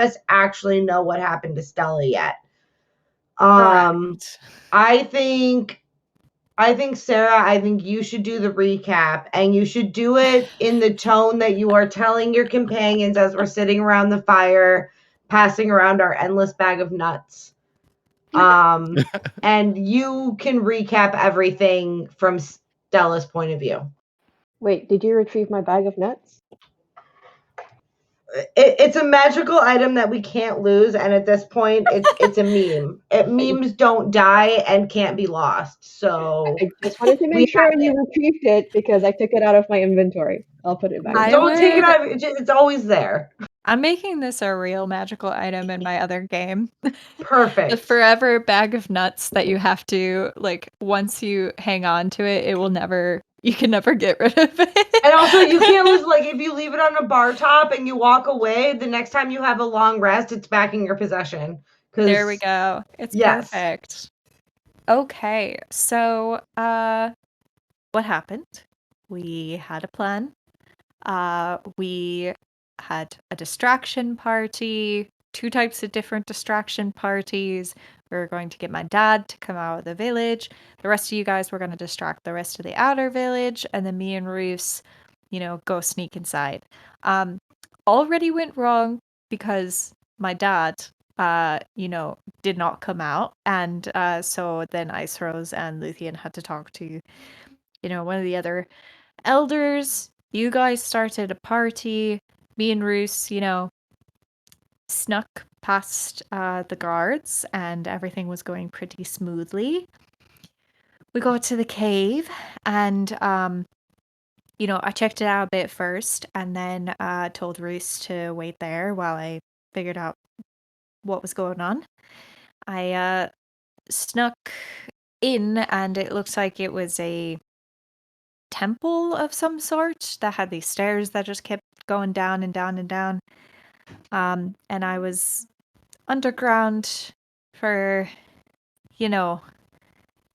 us actually know what happened to Stella yet. Correct. I think Sarah, I think you should do the recap, and you should do it in the tone that you are telling your companions as we're sitting around the fire, passing around our endless bag of nuts. And you can recap everything from Stella's point of view. Wait, did you retrieve my bag of nuts? It's a magical item that we can't lose, and at this point, it's a meme. Memes don't die and can't be lost. So I just wanted to we make sure have you retrieved it because I took it out of my inventory. I'll put it back. Don't take it out. It's always there. I'm making this a real magical item in my other game. The Perfect. forever bag of nuts that you have to, like, once you hang on to it, you can never get rid of it. And also, you can't lose, like, if you leave it on a bar top and you walk away, the next time you have a long rest, it's back in your possession. There we go. It's perfect. Okay, so, what happened? We had a plan. We had a distraction party, 2 types of different distraction parties. We were going to get my dad to come out of the village. The rest of you guys were going to distract the rest of the outer village, and then me and Roos, go sneak inside. Already went wrong because my dad, did not come out, and so then Ice Rose and Luthien had to talk to, one of the other elders. You guys started a party. Me and Roos, snuck past the guards, and everything was going pretty smoothly. We got to the cave, and I checked it out a bit first, and then told Roos to wait there while I figured out what was going on. I snuck in, and it looked like it was a temple of some sort that had these stairs that just kept going down and down and down. And I was underground for, it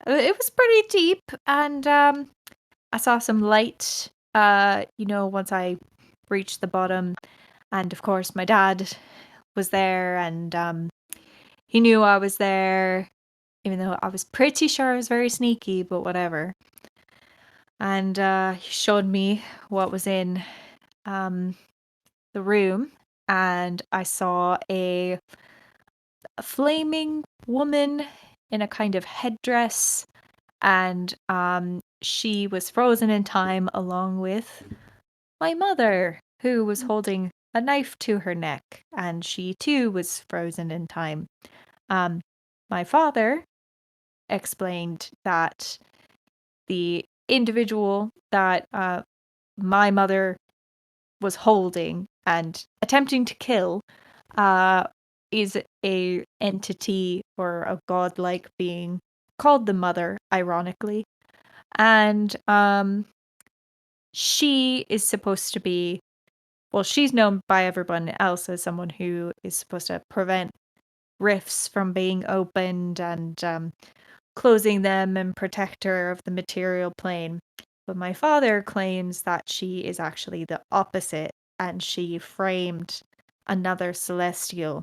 was pretty deep, and I saw some light, once I reached the bottom. And of course, my dad was there, and he knew I was there, even though I was pretty sure I was very sneaky, but whatever. And he showed me what was in the room, and I saw a flaming woman in a kind of headdress, and she was frozen in time along with my mother, who was holding a knife to her neck, and she too was frozen in time. My father explained that the individual that my mother was holding and attempting to kill is a entity or a godlike being called the Mother, ironically. And she is supposed to be, well, she's known by everyone else as someone who is supposed to prevent rifts from being opened and closing them and protector of the material plane. But my father claims that she is actually the opposite, and she framed another celestial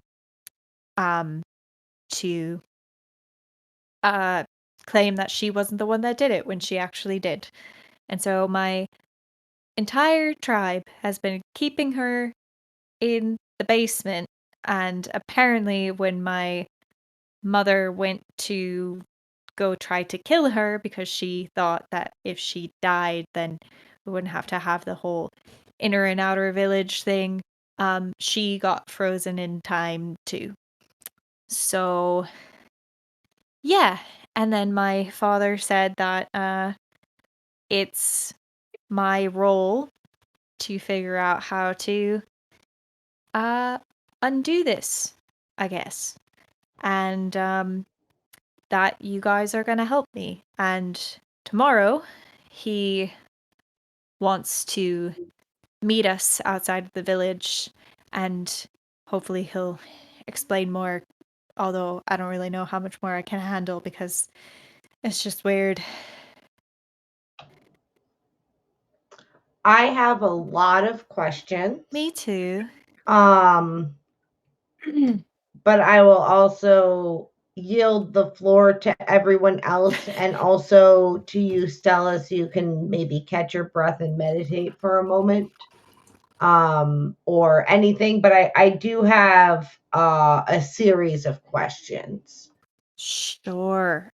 to claim that she wasn't the one that did it when she actually did. And so my entire tribe has been keeping her in the basement, and apparently when my mother went to go try to kill her because she thought that if she died then we wouldn't have to have the whole inner and outer village thing, she got frozen in time too. So yeah, and then my father said that it's my role to figure out how to undo this, I guess. And that you guys are going to help me. And tomorrow, he wants to meet us outside of the village, and hopefully he'll explain more, although I don't really know how much more I can handle because it's just weird. I have a lot of questions. Me too. but I will also yield the floor to everyone else and also to you, Stella, so you can maybe catch your breath and meditate for a moment. Or anything, but I do have a series of questions. Sure.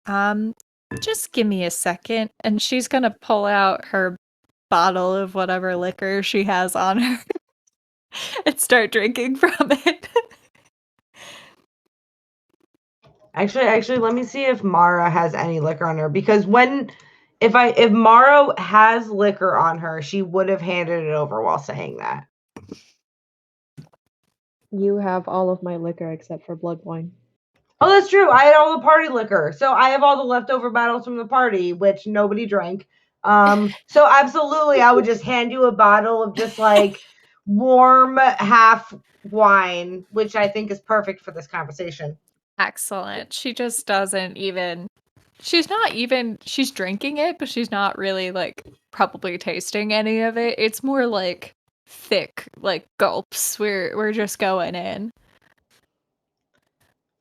Just give me a second, and she's gonna pull out her bottle of whatever liquor she has on her and start drinking from it. Actually, let me see if Mara has any liquor on her, because if Mara has liquor on her, she would have handed it over while saying that. You have all of my liquor except for blood wine. Oh, that's true. I had all the party liquor. So I have all the leftover bottles from the party, which nobody drank. So absolutely, I would just hand you a bottle of just like warm half wine, which I think is perfect for this conversation. Excellent. She just doesn't even. She's drinking it, but she's not really like probably tasting any of it. It's more like thick, like gulps. We're just going in.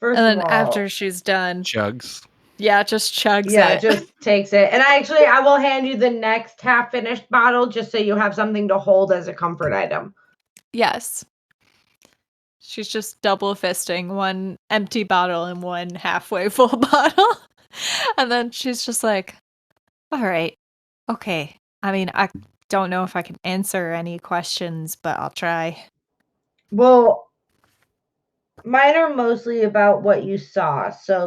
First And of then all, after she's done, Chugs. yeah, just chugs yeah, it. just takes it. And I will hand you the next half finished bottle just so you have something to hold as a comfort item. Yes. She's just double fisting one empty bottle and one halfway full bottle. And then she's just like, all right, okay. I mean, I don't know if I can answer any questions, but I'll try. Well, mine are mostly about what you saw, so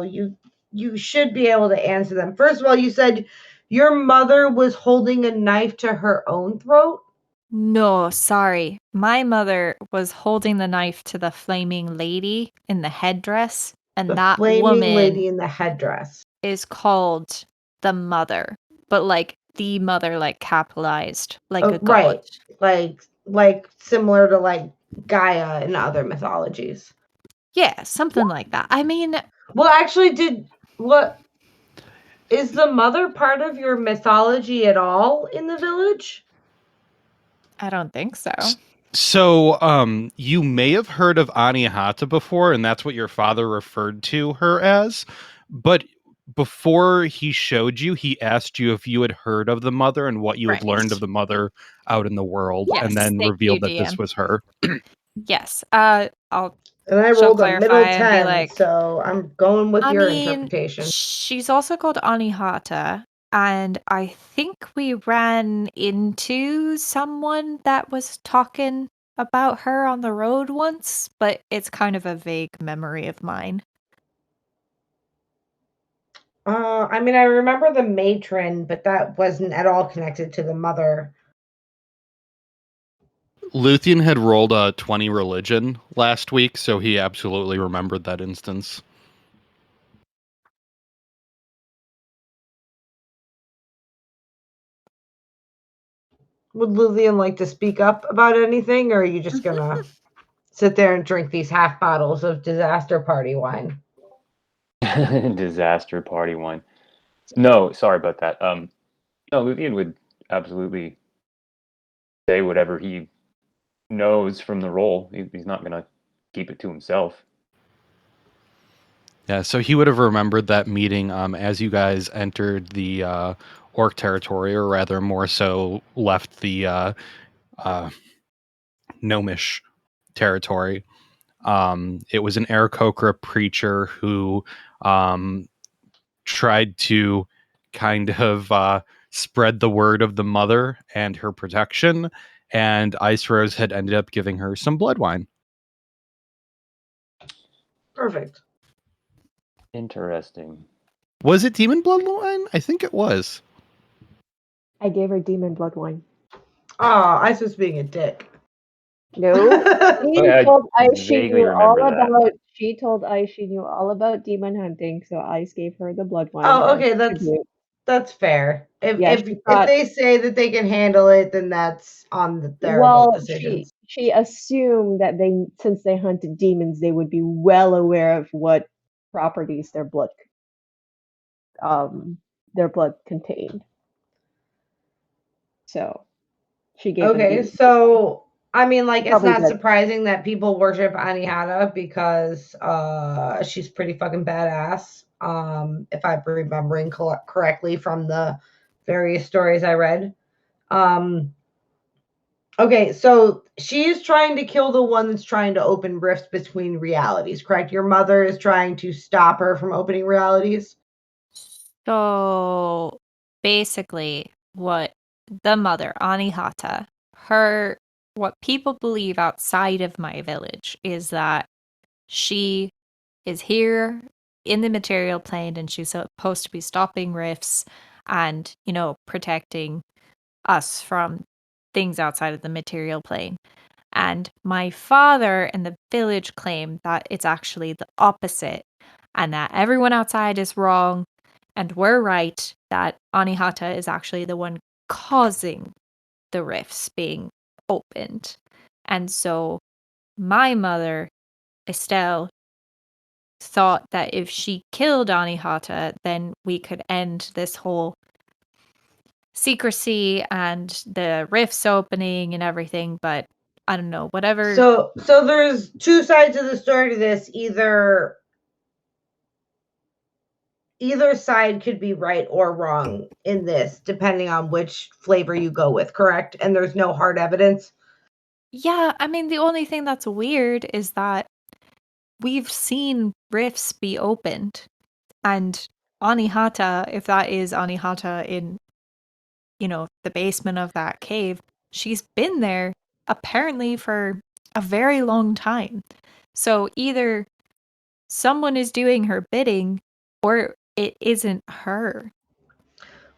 you should be able to answer them. First of all, you said your mother was holding a knife to her own throat? No, sorry. My mother was holding the knife to the flaming lady in the headdress, and The that flaming woman lady in the headdress is called the mother, but like the mother, like capitalized, like a god. Right. Like similar to like Gaia in other mythologies. Yeah, something like that. I mean, Well, actually, what is the mother part of your mythology at all in the village? I don't think so. So, you may have heard of Anihata before, and that's what your father referred to her as. But before he showed you, he asked you if you had heard of the mother and what you had learned of the mother out in the world, Yes, and then thank revealed you, that this DM. was her. Yes. I'll And I she'll rolled a middle clarify and be 10, like, so I'm going with I your mean, interpretation. she's also called Anihata, and I think we ran into someone that was talking about her on the road once, but it's kind of a vague memory of mine. I mean, I remember the matron, but that wasn't at all connected to the mother. Luthien had rolled a 20 religion last week, so he absolutely remembered that instance. Would Lillian like to speak up about anything, or are you just gonna sit there and drink these half bottles of disaster party wine? Disaster party wine. No, sorry about that. No, Luthien would absolutely say whatever he knows from the role. He's not going to keep it to himself. Yeah, so he would have remembered that meeting as you guys entered the orc territory, or rather more so left the gnomish territory. It was an Aarakocra preacher who tried to kind of spread the word of the mother and her protection, and Ice Rose had ended up giving her some blood wine. Perfect. Interesting. Was it demon blood wine? I think it was. I gave her demon blood wine. Oh, Ice was being a dick. No, I told Ice she vaguely knew all remember that. about. She told Ice she knew all about demon hunting, so Ice gave her the blood wine. Oh, as okay, tribute. that's fair. Yeah, If she if thought. they say that they can handle it, then that's on their adult Well, decisions. she assumed that since they hunted demons, they would be well aware of what properties their blood contained. So she gave them Okay, demon. so I mean, like, it's Probably not good. surprising that people worship Anihata because she's pretty fucking badass. If I'm remembering correctly from the various stories I read. Okay, so she is trying to kill the one that's trying to open rifts between realities, correct? Your mother is trying to stop her from opening realities? So basically, what the mother, Anihata, what people believe outside of my village is that she is here in the material plane and she's supposed to be stopping rifts and, protecting us from things outside of the material plane. And my father and the village claim that it's actually the opposite and that everyone outside is wrong and we're right, that Anihata is actually the one causing the rifts being opened. And so my mother, Estelle, thought that if she killed Anihata, then we could end this whole secrecy and the rifts opening and everything. But I don't know, whatever. So there's two sides of the story to this. Either side could be right or wrong in this, depending on which flavor you go with, correct? And there's no hard evidence. Yeah, I mean, the only thing that's weird is that we've seen rifts be opened, and Anihata, if that is Anihata in, the basement of that cave, she's been there apparently for a very long time. So either someone is doing her bidding or it isn't her.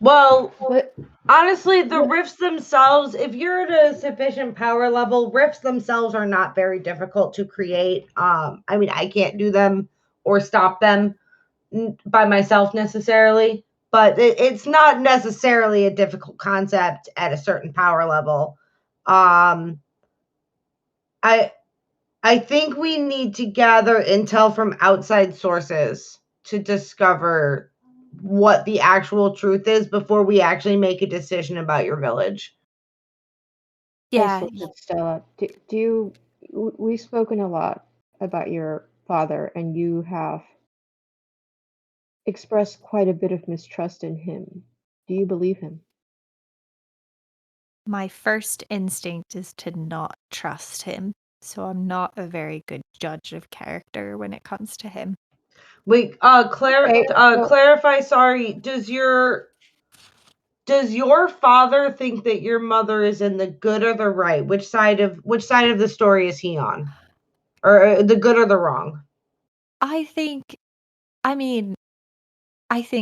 Well, But honestly, the rifts themselves, if you're at a sufficient power level, rifts themselves are not very difficult to create. I mean, I can't do them or stop them by myself necessarily, but it's not necessarily a difficult concept at a certain power level. I think we need to gather intel from outside sources to discover what the actual truth is before we actually make a decision about your village. Yeah. Stella, we've spoken a lot about your father, and you have expressed quite a bit of mistrust in him. Do you believe him? My first instinct is to not trust him, so I'm not a very good judge of character when it comes to him. Wait, clarify, sorry, does your father think that your mother is in the good or the right? Which side of the story is he on? Or the good or the wrong? I think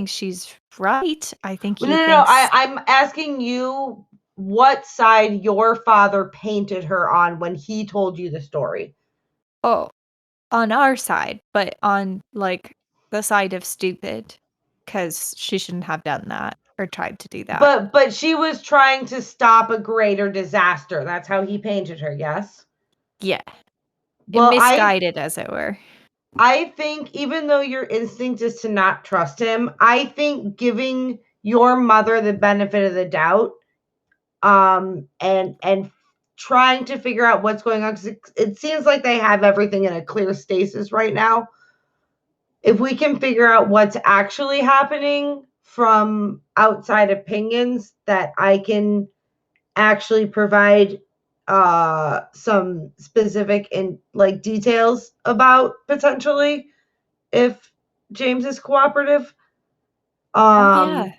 she's right. I think he No. thinks I'm asking you what side your father painted her on when he told you the story. oh, on our side, but on like the side of stupid, because she shouldn't have done that or tried to do that. But she was trying to stop a greater disaster. That's how he painted her, yes? Yeah. Well, misguided, as it were. I think even though your instinct is to not trust him, I think giving your mother the benefit of the doubt, and trying to figure out what's going on, because it seems like they have everything in a clear stasis right now. If we can figure out what's actually happening from outside opinions, that I can actually provide some specific details about, potentially, if James is cooperative. Yeah.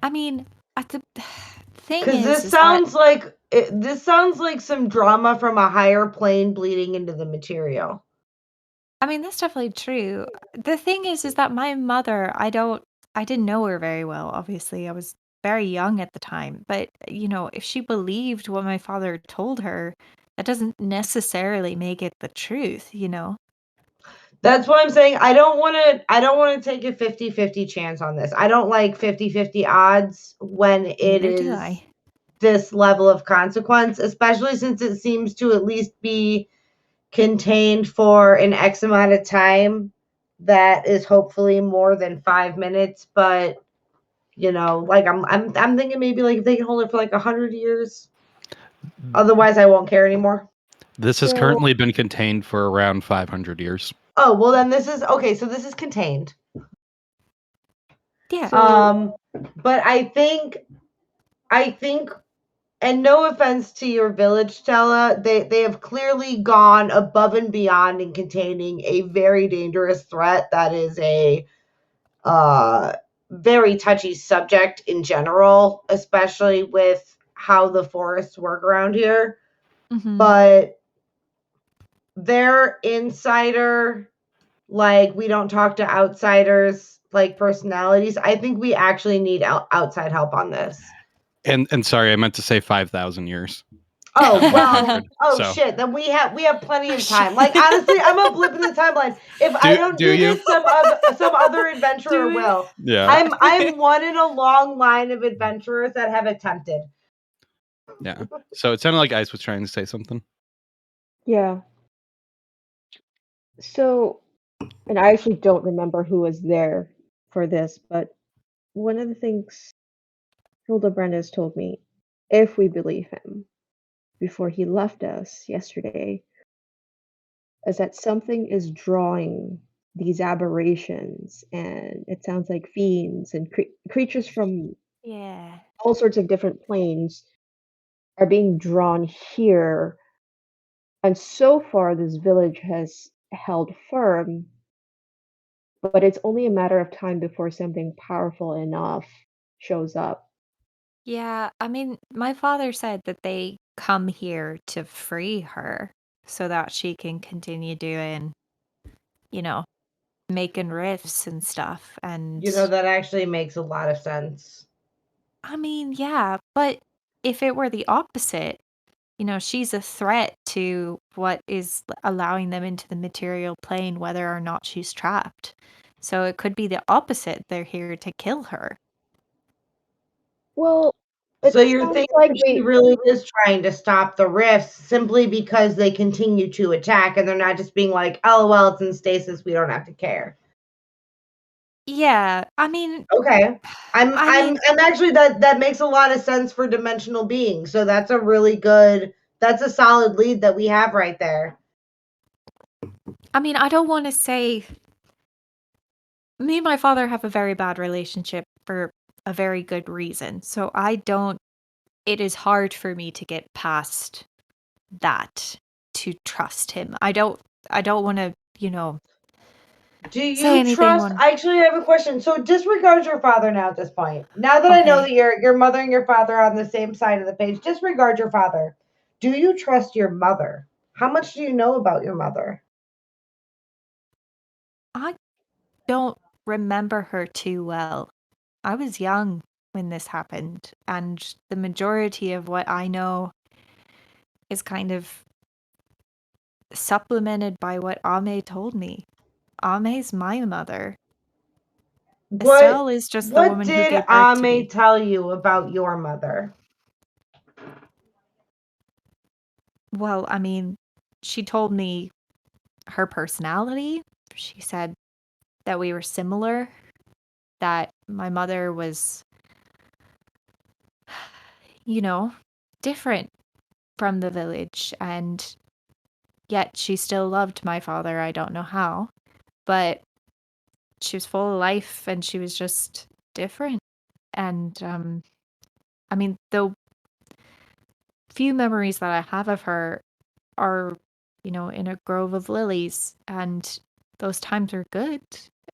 I mean, the thing is, this sounds like some drama from a higher plane bleeding into the material. I mean, that's definitely true. The thing is that my mother, I didn't know her very well, obviously. I was very young at the time. But, if she believed what my father told her, that doesn't necessarily make it the truth, That's why I'm saying I don't want to take a 50-50 chance on this. I don't like 50-50 odds when it is this level of consequence, especially since it seems to at least be contained for an X amount of time that is hopefully more than 5 minutes. But I'm thinking maybe like if they can hold it for like 100 years. Otherwise, I won't care anymore. This has So- currently been contained for around 500 years. Oh, well, then this is okay. So this is contained. Yeah. But I think, and no offense to your village, Stella, they have clearly gone above and beyond in containing a very dangerous threat that is a very touchy subject in general, especially with how the forests work around here. Mhm. But their insider, like, we don't talk to outsiders, like, personalities. I think we actually need outside help on this. And sorry, I meant to say 5,000 years. Oh, well, So- shit. Then we have plenty of time. Like, honestly, I'm a blip in the timeline. If I don't do do you? this, some other adventurer Do we? will. Yeah. I'm one in a long line of adventurers that have attempted. Yeah. So it sounded like Ice was trying to say something. Yeah. So, and I actually don't remember who was there for this, but one of the things Hildebrand has told me, if we believe him, before he left us yesterday, is that something is drawing these aberrations, and it sounds like fiends and creatures from Yeah. all sorts of different planes are being drawn here. And so far, this village has held firm, but it's only a matter of time before something powerful enough shows up. Yeah, I mean, my father said that they come here to free her so that she can continue doing, you know, making riffs and stuff. And You know, that actually makes a lot of sense. I mean, yeah, but if it were the opposite, she's a threat to what is allowing them into the material plane, whether or not she's trapped. So it could be the opposite. They're here to kill her. Well, it So you're sounds thinking like she really is trying to stop the rifts simply because they continue to attack and they're not just being like, oh, well, it's in stasis, we don't have to care. Yeah, I mean, Okay. I'm actually, that makes a lot of sense for dimensional beings. So that's a solid lead that we have right there. I mean, I don't want to say me and my father have a very bad relationship for a very good reason. So it is hard for me to get past that to trust him. I don't want to, Do you say anything trust? on- I actually have a question. So disregard your father now at this point. Now that I know that Okay. your mother and your father are on the same side of the page, disregard your father. Do you trust your mother? How much do you know about your mother? I don't remember her too well. I was young when this happened, and the majority of what I know is kind of supplemented by what Ame told me. Ame's my mother. Estelle is just the What woman who did gave birth to me. Ame tell you about your mother? Well, I mean, she told me her personality. She said that we were similar, that my mother was, different from the village, and yet she still loved my father. I don't know how, but she was full of life and she was just different. And, I mean, the few memories that I have of her are, in a grove of lilies, and those times are good,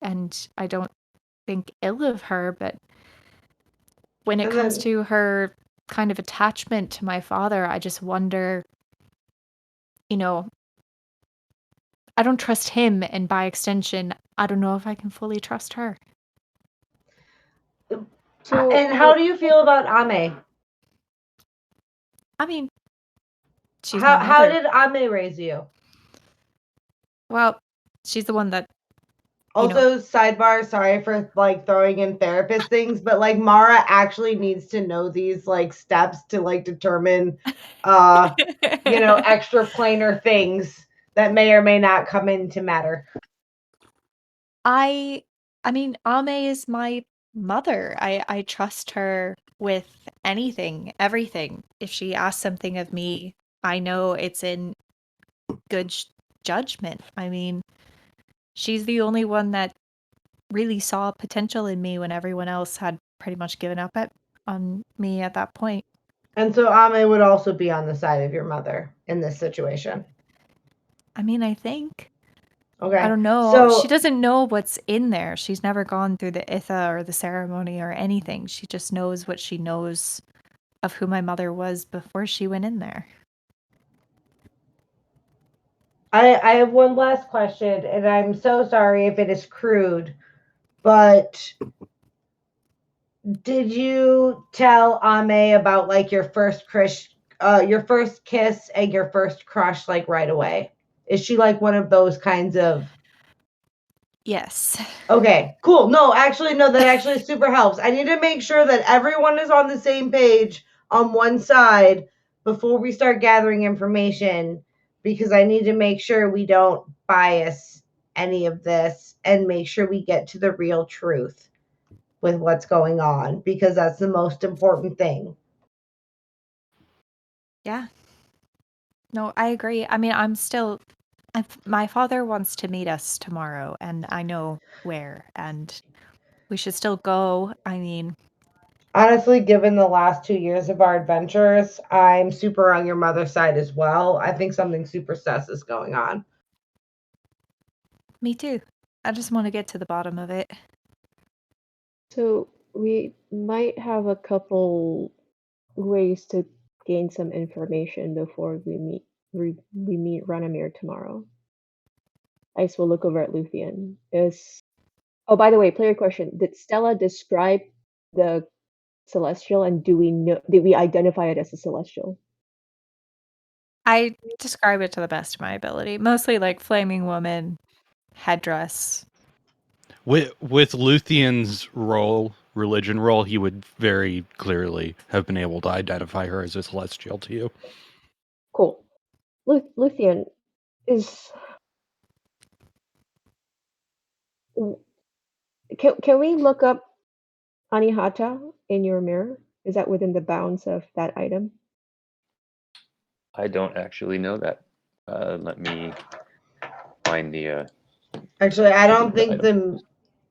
and I don't think ill of her, but when it And comes then- to her kind of attachment to my father, I just wonder, I don't trust him, and by extension, I don't know if I can fully trust her. so. And how do you feel about Ame? I mean, she's my How mother. did Ame raise you? Well, she's the one that Also, sidebar, sorry for like throwing in therapist things, but like Mara actually needs to know these like steps to like determine extra planar things that may or may not come into matter. I mean, Ame is my mother. I trust her with anything, everything. If she asks something of me, I know it's in good judgment. I mean, she's the only one that really saw potential in me when everyone else had pretty much given up on me at that point. And so Ame would also be on the side of your mother in this situation. I mean, I think. Okay. I don't know. So she doesn't know what's in there. She's never gone through the Itha or the ceremony or anything. She just knows what she knows of who my mother was before she went in there. I have one last question, and I'm so sorry if it is crude, but did you tell Ame about like your first kiss and your first crush like right away? Is she like one of those kinds of? Yes. Okay, cool. No, actually, no, that actually super helps. I need to make sure that everyone is on the same page on one side before we start gathering information, because I need to make sure we don't bias any of this and make sure we get to the real truth with what's going on, because that's the most important thing. Yeah. No, I agree. I mean, my father wants to meet us tomorrow, and I know where, and we should still go. I mean, honestly, given the last 2 years of our adventures, I'm super on your mother's side as well. I think something super sus is going on. me too. I just want to get to the bottom of it. So we might have a couple ways to gain some information before we meet Ranamir tomorrow. Ice will look over at Luthien. Oh, by the way, player question: did Stella describe the celestial, and did we identify it as a celestial? I describe it to the best of my ability. Mostly like flaming woman, headdress. With Luthien's religion role, he would very clearly have been able to identify her as a celestial to you. Cool. Luthien, can we look up Anihata in your mirror? Is that within the bounds of that item? I don't actually know that. Let me find the. Actually, I don't think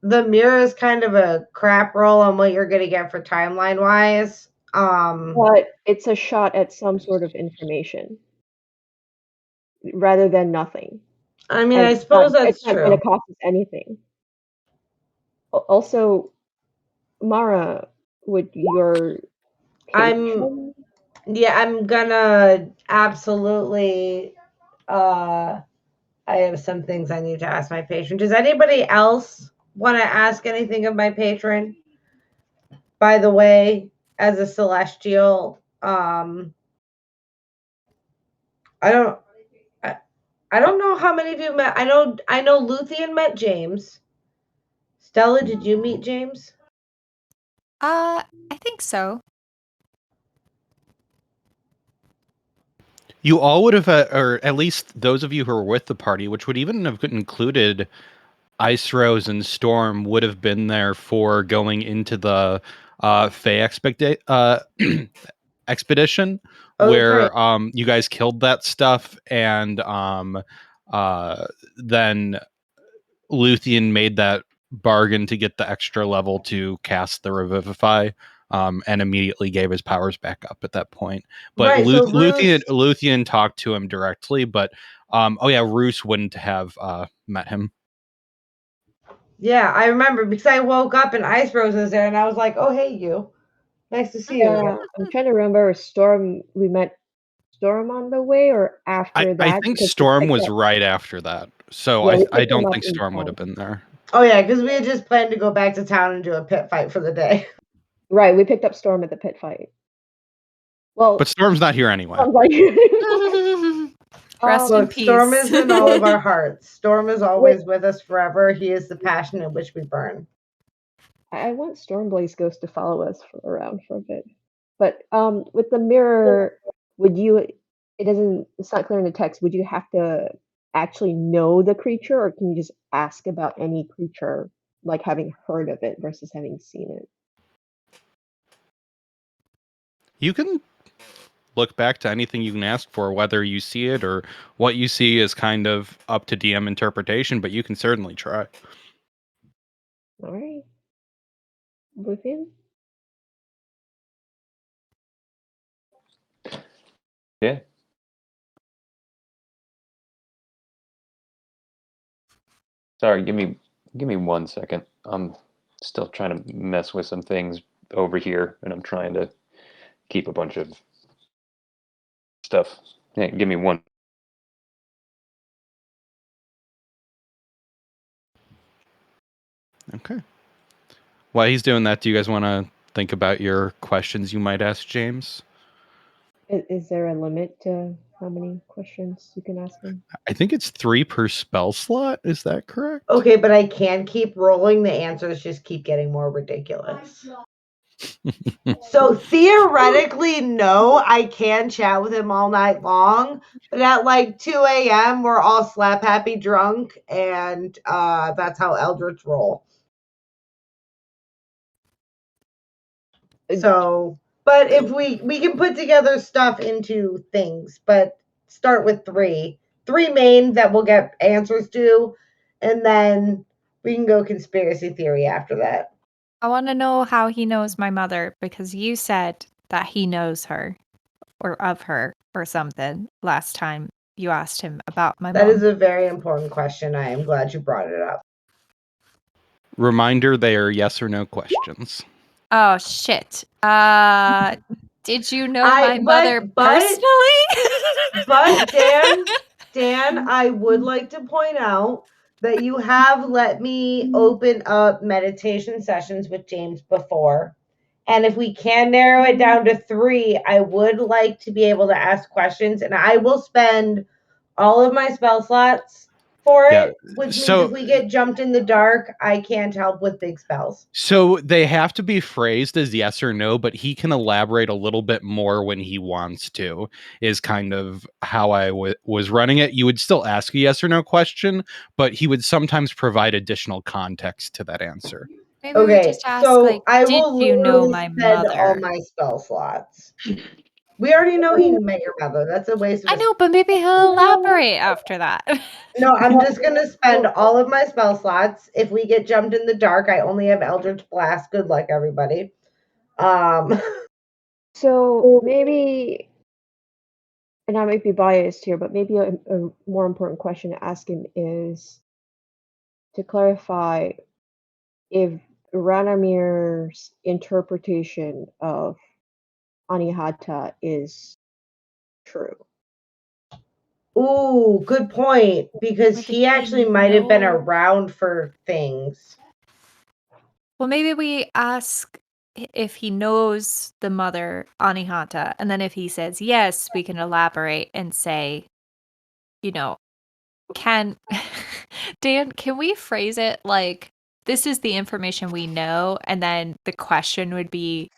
the mirror is kind of a crap roll on what you're gonna get for timeline wise. But it's a shot at some sort of information rather than nothing. I mean, I suppose that's it's not true. going to cost us anything. Also, Mara, would your patron... I'm gonna absolutely I have some things I need to ask my patron. Does anybody else want to ask anything of my patron? By the way, as a celestial, I don't know how many of you met. I know Luthien met James. Stella, did you meet James? I think so. You all would have, or at least those of you who were with the party, which would even have included Ice Rose and Storm, would have been there for going into the Fae expedition, where you guys killed that stuff, and then Luthien made that bargain to get the extra level to cast the Revivify, and immediately gave his powers back up at that point. But right, so Luthien talked to him directly, but Roos wouldn't have met him. Yeah, I remember because I woke up and Ice Rose was there, and I was like, "Oh, hey, you! Nice to see you." Yeah, I'm trying to remember. Storm, we met Storm on the way or after that? I think Storm was right after that, so Yeah, I don't think Storm would have been there. Oh yeah, because we had just planned to go back to town and do a pit fight for the day. Right, we picked up Storm at the pit fight. Well, but Storm's not here anyway. Rest in peace. Storm is in all of our hearts. Storm is always with us forever. He is the passion in which we burn. I want Stormblaze Ghost to follow us around for a bit. But with the mirror, it's not clear in the text, would you have to actually know the creature, or can you just ask about any creature, like having heard of it versus having seen it? You can look back to anything you can ask for, whether you see it or what you see is kind of up to DM interpretation, but you can certainly try. All right. Luthien? Yeah. Sorry, give me 1 second. I'm still trying to mess with some things over here, and I'm trying to keep a bunch of stuff. Yeah, give me one. Okay. While he's doing that, do you guys want to think about your questions you might ask James? Is there a limit to how many questions you can ask him? I think it's 3 per spell slot. Is that correct? Okay, but I can keep rolling. The answers just keep getting more ridiculous. So theoretically, no, I can chat with him all night long. But at like 2 a.m., we're all slap happy drunk, and that's how Eldritch roll. So, but if we can put together stuff into things, but start with three main that we'll get answers to, and then we can go conspiracy theory after that. I want to know how he knows my mother, because you said that he knows her or of her or something last time you asked him about my mom. That is a very important question. I am glad you brought it up. Reminder, they are yes or no questions. Oh, shit. Did you know my mother personally? But Dan, I would like to point out that you have let me open up meditation sessions with James before. And if we can narrow it down to 3, I would like to be able to ask questions, and I will spend all of my spell slots for it, which means if we get jumped in the dark, I can't help with big spells. So they have to be phrased as yes or no, but he can elaborate a little bit more when he wants to, is kind of how I was running it. You would still ask a yes or no question, but he would sometimes provide additional context to that answer. Maybe we just ask, so like, I did will you know literally my spend all mother? my spell slots. We already know he met your mother. That's a waste of I know, but maybe he'll elaborate after that. No, I'm just going to spend all of my spell slots. If we get jumped in the dark, I only have Eldritch Blast. Good luck, everybody. So maybe, and I might be biased here, but maybe a more important question to ask him is to clarify if Ranamir's interpretation of Anihata is true. Ooh, good point. Because he actually might have been around for things. Well, maybe we ask if he knows the mother, Anihata, and then if he says yes, we can elaborate and say, Dan, can we phrase it like, this is the information we know, and then the question would be,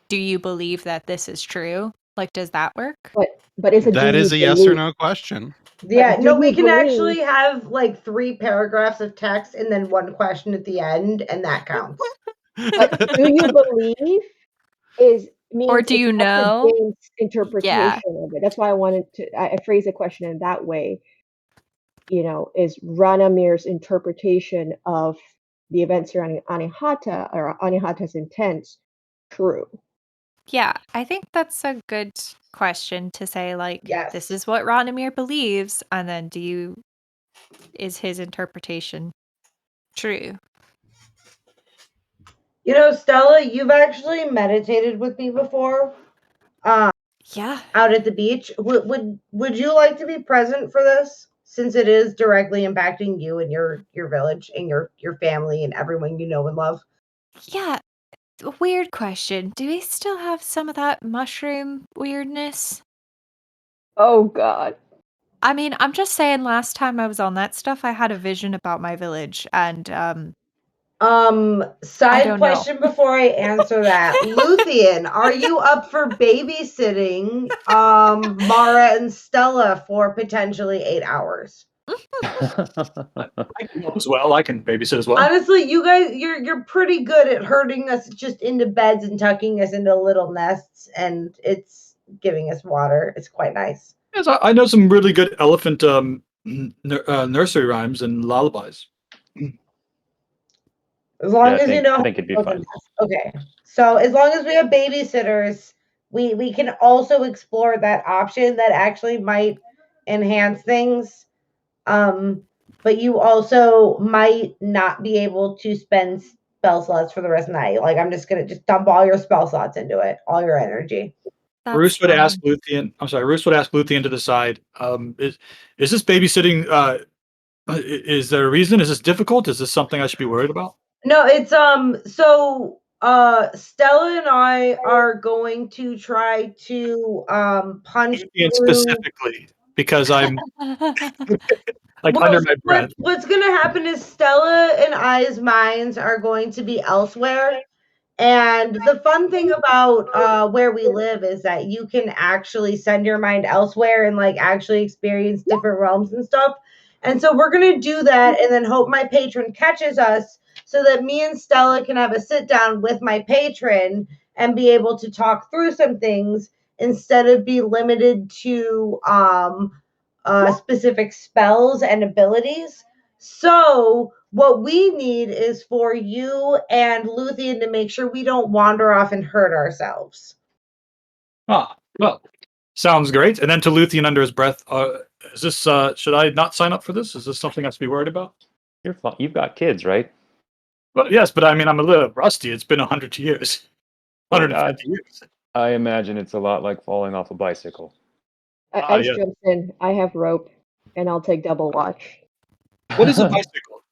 do you believe that this is true? Like, does that work? But is it that is a yes or no question? Yeah, no, we can actually have like 3 paragraphs of text and then 1 question at the end, and that counts. But do you believe or do you know? James' interpretation of it. That's why I wanted to I phrase the question in that way. Is Ranamir's interpretation of the events surrounding Anihata or Anihata's intent true? Yeah, I think that's a good question to say, like, yes, this is what Ranamir believes, and then is his interpretation true? Stella, you've actually meditated with me before. Yeah. Out at the beach. Would you like to be present for this, since it is directly impacting you and your village and your family and everyone you know and love? Yeah. Weird question. Do we still have some of that mushroom weirdness? Oh God. I mean, I'm just saying, last time I was on that stuff, I had a vision about my village, and side question before I answer that. Luthien, are you up for babysitting Mara and Stella for potentially 8 hours? I can help as well. I can babysit as well. Honestly, you guys, you're pretty good at herding us just into beds and tucking us into little nests, and it's giving us water. It's quite nice. Yes, I know some really good elephant nursery rhymes and lullabies. As long Yeah, as you know I how think to it'd be build a fine. nest. Okay. So as long as we have babysitters, we can also explore that option that actually might enhance things. But you also might not be able to spend spell slots for the rest of the night. Like I'm just gonna just dump all your spell slots into it, all your energy. That's Roos would ask fine. Luthien. I'm sorry. Roos would ask Luthien to decide. Is this babysitting? Is there a reason? Is this difficult? Is this something I should be worried about? No, it's so Stella and I are going to try to punch Luthien through. specifically because I'm like under my breath. What's gonna happen is Stella and I's minds are going to be elsewhere. And the fun thing about where we live is that you can actually send your mind elsewhere and like actually experience different realms and stuff. And so we're gonna do that and then hope my patron catches us so that me and Stella can have a sit down with my patron and be able to talk through some things instead of be limited to specific spells and abilities. So what we need is for you and Luthien to make sure we don't wander off and hurt ourselves. Ah, well, sounds great. And then to Luthien under his breath, is this? Should I not sign up for this? Is this something I should be worried about? You're fine. You've got kids, right? Well, yes, but I mean, I'm a little rusty. It's been 100 years, 150 years. I imagine it's a lot like falling off a bicycle. Ice yeah. jumps in. I have rope, and I'll take double watch. What is a bicycle?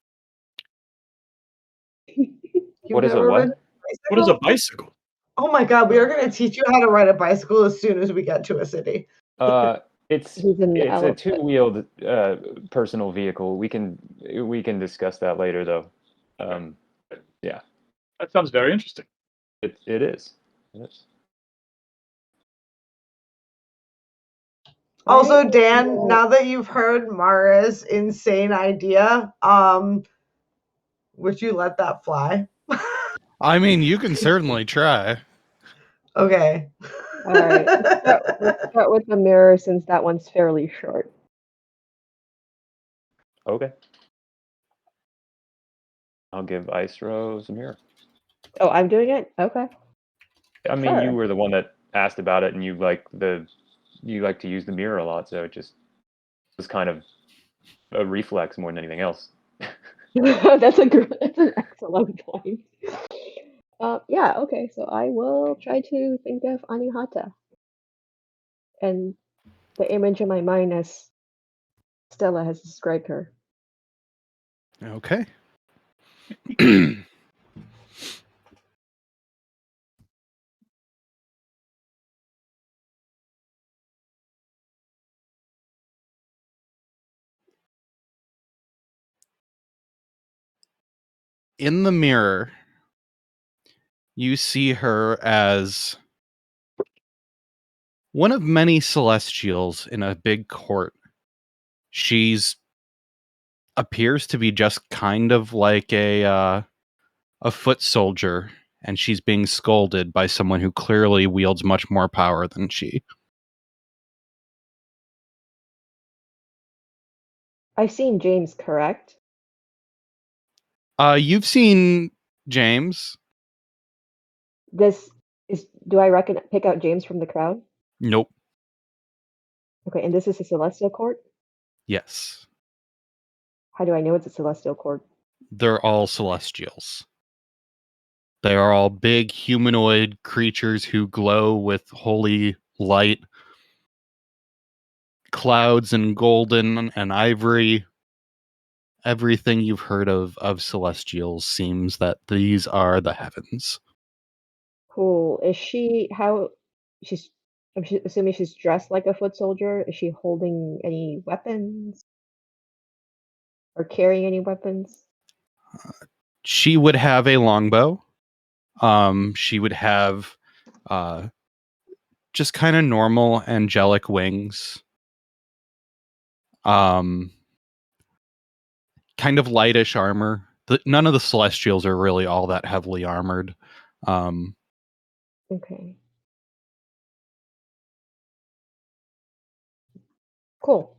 What is a what? What is a bicycle? Oh my god, we are going to teach you how to ride a bicycle as soon as we get to a city. It's He's an a elephant. two-wheeled personal vehicle. We can discuss that later, though. Yeah, That sounds very interesting. it is. It is. Also, Dan, now that you've heard Mara's insane idea, would you let that fly? I mean, you can certainly try. Okay. All right. Let's start with the mirror since that one's fairly short. Okay. I'll give Ice Rose a mirror. Oh, I'm doing it? Okay. I mean, Sure. you were the one that asked about it, and you like to use the mirror a lot, so it just was kind of a reflex more than anything else. That's an excellent point. Yeah, okay, so I will try to think of Anihata. And the image in my mind as Stella has described her. Okay. In the mirror, you see her as one of many celestials in a big court. She's appears to be just kind of like a foot soldier, and she's being scolded by someone who clearly wields much more power than she. I've seen James, correct? You've seen James. Do I pick out James from the crowd? Nope. Okay, and this is a celestial court? Yes. How do I know it's a celestial court? They're all celestials. They are all big humanoid creatures who glow with holy light. Clouds and golden and ivory. Everything you've heard of celestials seems that these are the heavens. Cool. I'm assuming she's dressed like a foot soldier. Is she holding any weapons? Or carrying any weapons? She would have a longbow. She would have just kind of normal angelic wings. kind of lightish armor. None of the Celestials are really all that heavily armored. Okay. Cool.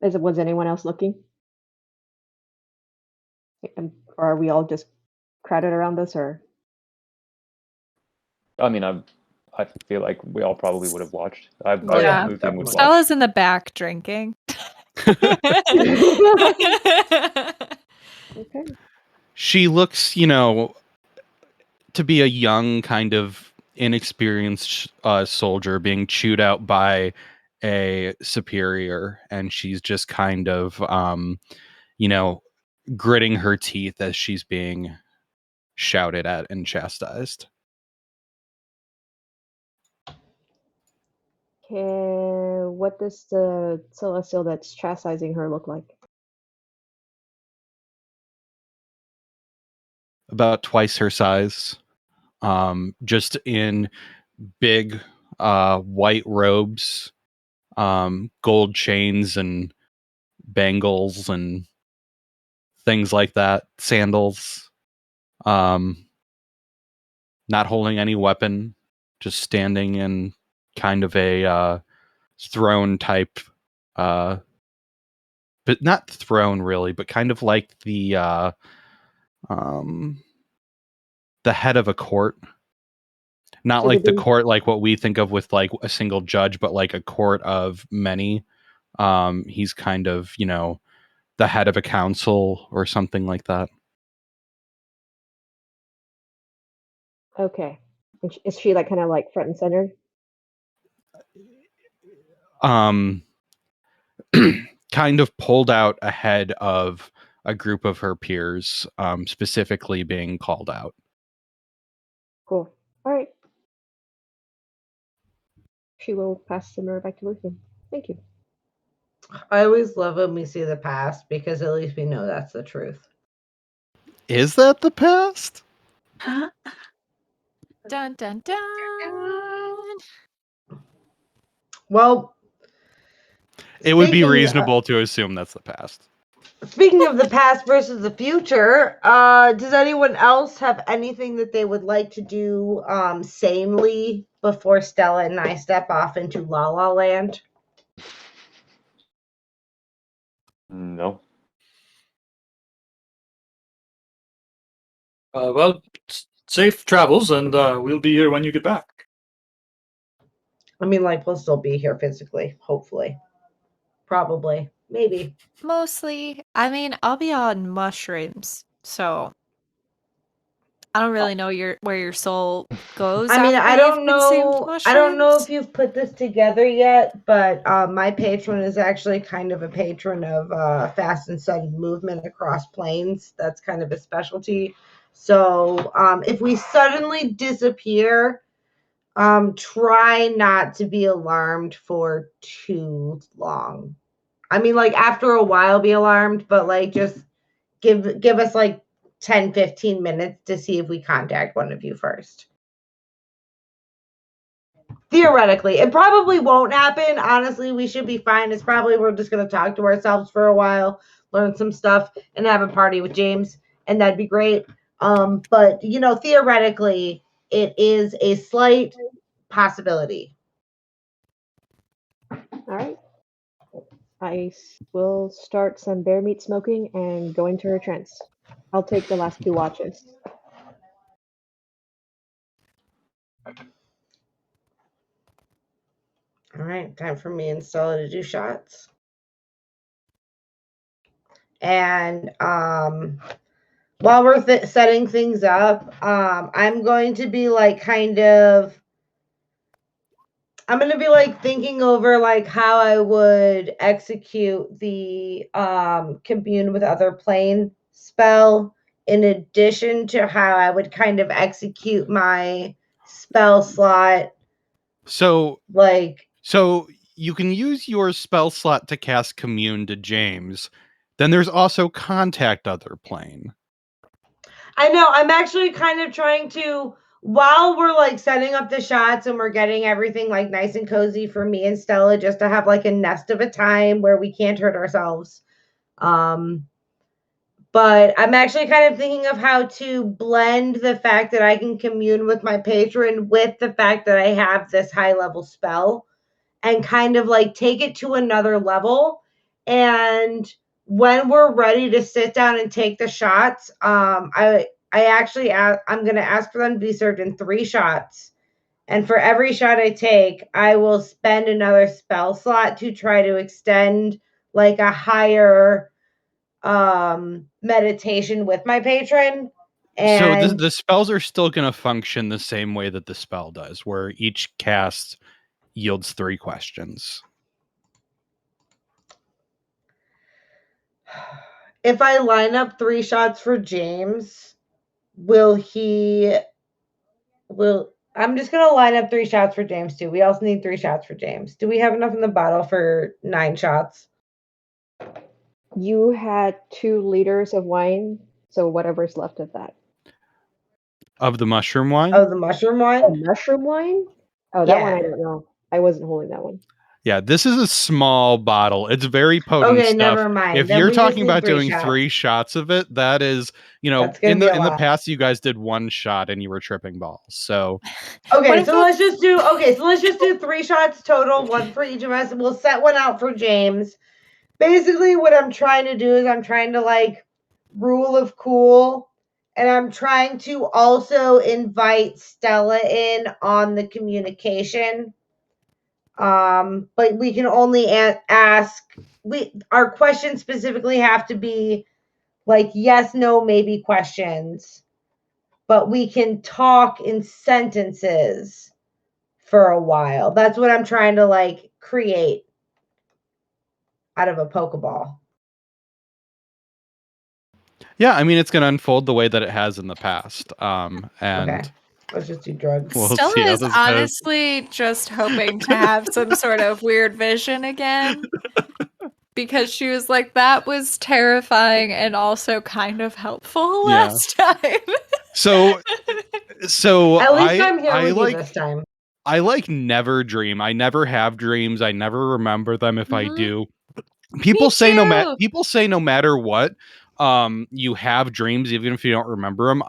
Was anyone else looking? Or are we all just crowded around this, or? I mean, I feel like we all probably would have watched. Yeah. Luthien would watch. Stella's in the back drinking. Okay. She looks, to be a young, kind of inexperienced soldier being chewed out by a superior, and she's just kind of, gritting her teeth as she's being shouted at and chastised. Okay, what does the Celestial that's chastising her look like? About twice her size. Just in big white robes, gold chains and bangles and things like that, sandals, not holding any weapon, just standing in kind of a throne type, but not throne really, but kind of like the head of a court. Not So like the did they- court like what we think of with like a single judge, but like a court of many. He's kind of, the head of a council or something like that. Okay. And is she like kind of like front and center? Kind of pulled out ahead of a group of her peers, specifically being called out. Cool. All right. She will pass the mirror back to Luthien. Thank you. I always love when we see the past because at least we know that's the truth. Is that the past? Dun dun dun. Well, it would be speaking reasonable to assume that's the past. Speaking of the past versus the future, does anyone else have anything that they would like to do sanely before Stella and I step off into La La Land? No. Well, safe travels, and we'll be here when you get back. I mean, like, we'll still be here physically, hopefully. Probably. Maybe. Mostly. I mean, I'll be on mushrooms, so I don't really know where your soul goes. I mean, I after you've don't know. consumed I don't know mushrooms. if you've put this together yet, but my patron is actually kind of a patron of fast and sudden movement across planes. That's kind of a specialty. So if we suddenly disappear, try not to be alarmed for too long. I mean, like after a while, be alarmed, but like just give us like 10, 15 minutes to see if we contact one of you first. Theoretically, it probably won't happen. Honestly, we should be fine. It's probably we're just going to talk to ourselves for a while, learn some stuff, and have a party with James, and that'd be great. But, theoretically, it is a slight possibility. All right. I will start some bear meat smoking and go into her trance. I'll take the last 2 watches. All right, time for me and Stella to do shots. And while we're setting things up, I'm going to be like thinking over like how I would execute the commune with other plane spell in addition to how I would kind of execute my spell slot. So you can use your spell slot to cast commune to James. Then there's also contact other plane. I know. I'm actually kind of trying to while we're like setting up the shots and we're getting everything like nice and cozy for me and Stella, just to have like a nest of a time where we can't hurt ourselves. But I'm actually kind of thinking of how to blend the fact that I can commune with my patron with the fact that I have this high level spell, and kind of like take it to another level. And when we're ready to sit down and take the shots, I'm going to ask for them to be served in 3 shots. And for every shot I take, I will spend another spell slot to try to extend like a higher meditation with my patron. And so the spells are still going to function the same way that the spell does, where each cast yields 3 questions. If I line up 3 shots for James, I'm just going to line up 3 shots for James too. We also need 3 shots for James. Do we have enough in the bottle for 9 shots? You had 2 liters of wine, so whatever's left of that. Of the mushroom wine? Oh, the mushroom wine? Oh, mushroom wine? Oh, that one I don't know. I wasn't holding that one. Yeah, this is a small bottle. It's very potent Okay, stuff. never mind. If Then you're we just talking need about 3 doing shots. 3 shots of it, that is, That's gonna in be a the lot. past you guys did 1 shot and you were tripping balls. So Okay, so let's just do 3 shots total, 1 for each of us. We'll set one out for James. Basically, what I'm trying to do is I'm trying to like rule of cool, and I'm trying to also invite Stella in on the communication. But we can only ask. Our questions specifically have to be like yes, no, maybe questions. But we can talk in sentences for a while. That's what I'm trying to like create out of a Pokeball. yeah, I mean it's going to unfold the way that it has in the past. And okay. Let's just do drugs. We'll Stella see how is this goes. honestly just hoping to have some sort of weird vision again. Because she was like, that was terrifying and also kind of helpful last time. So at least I'm here with you this time. I like never dream. I never have dreams. I never remember them if I do. People say no matter what, you have dreams even if you don't remember them.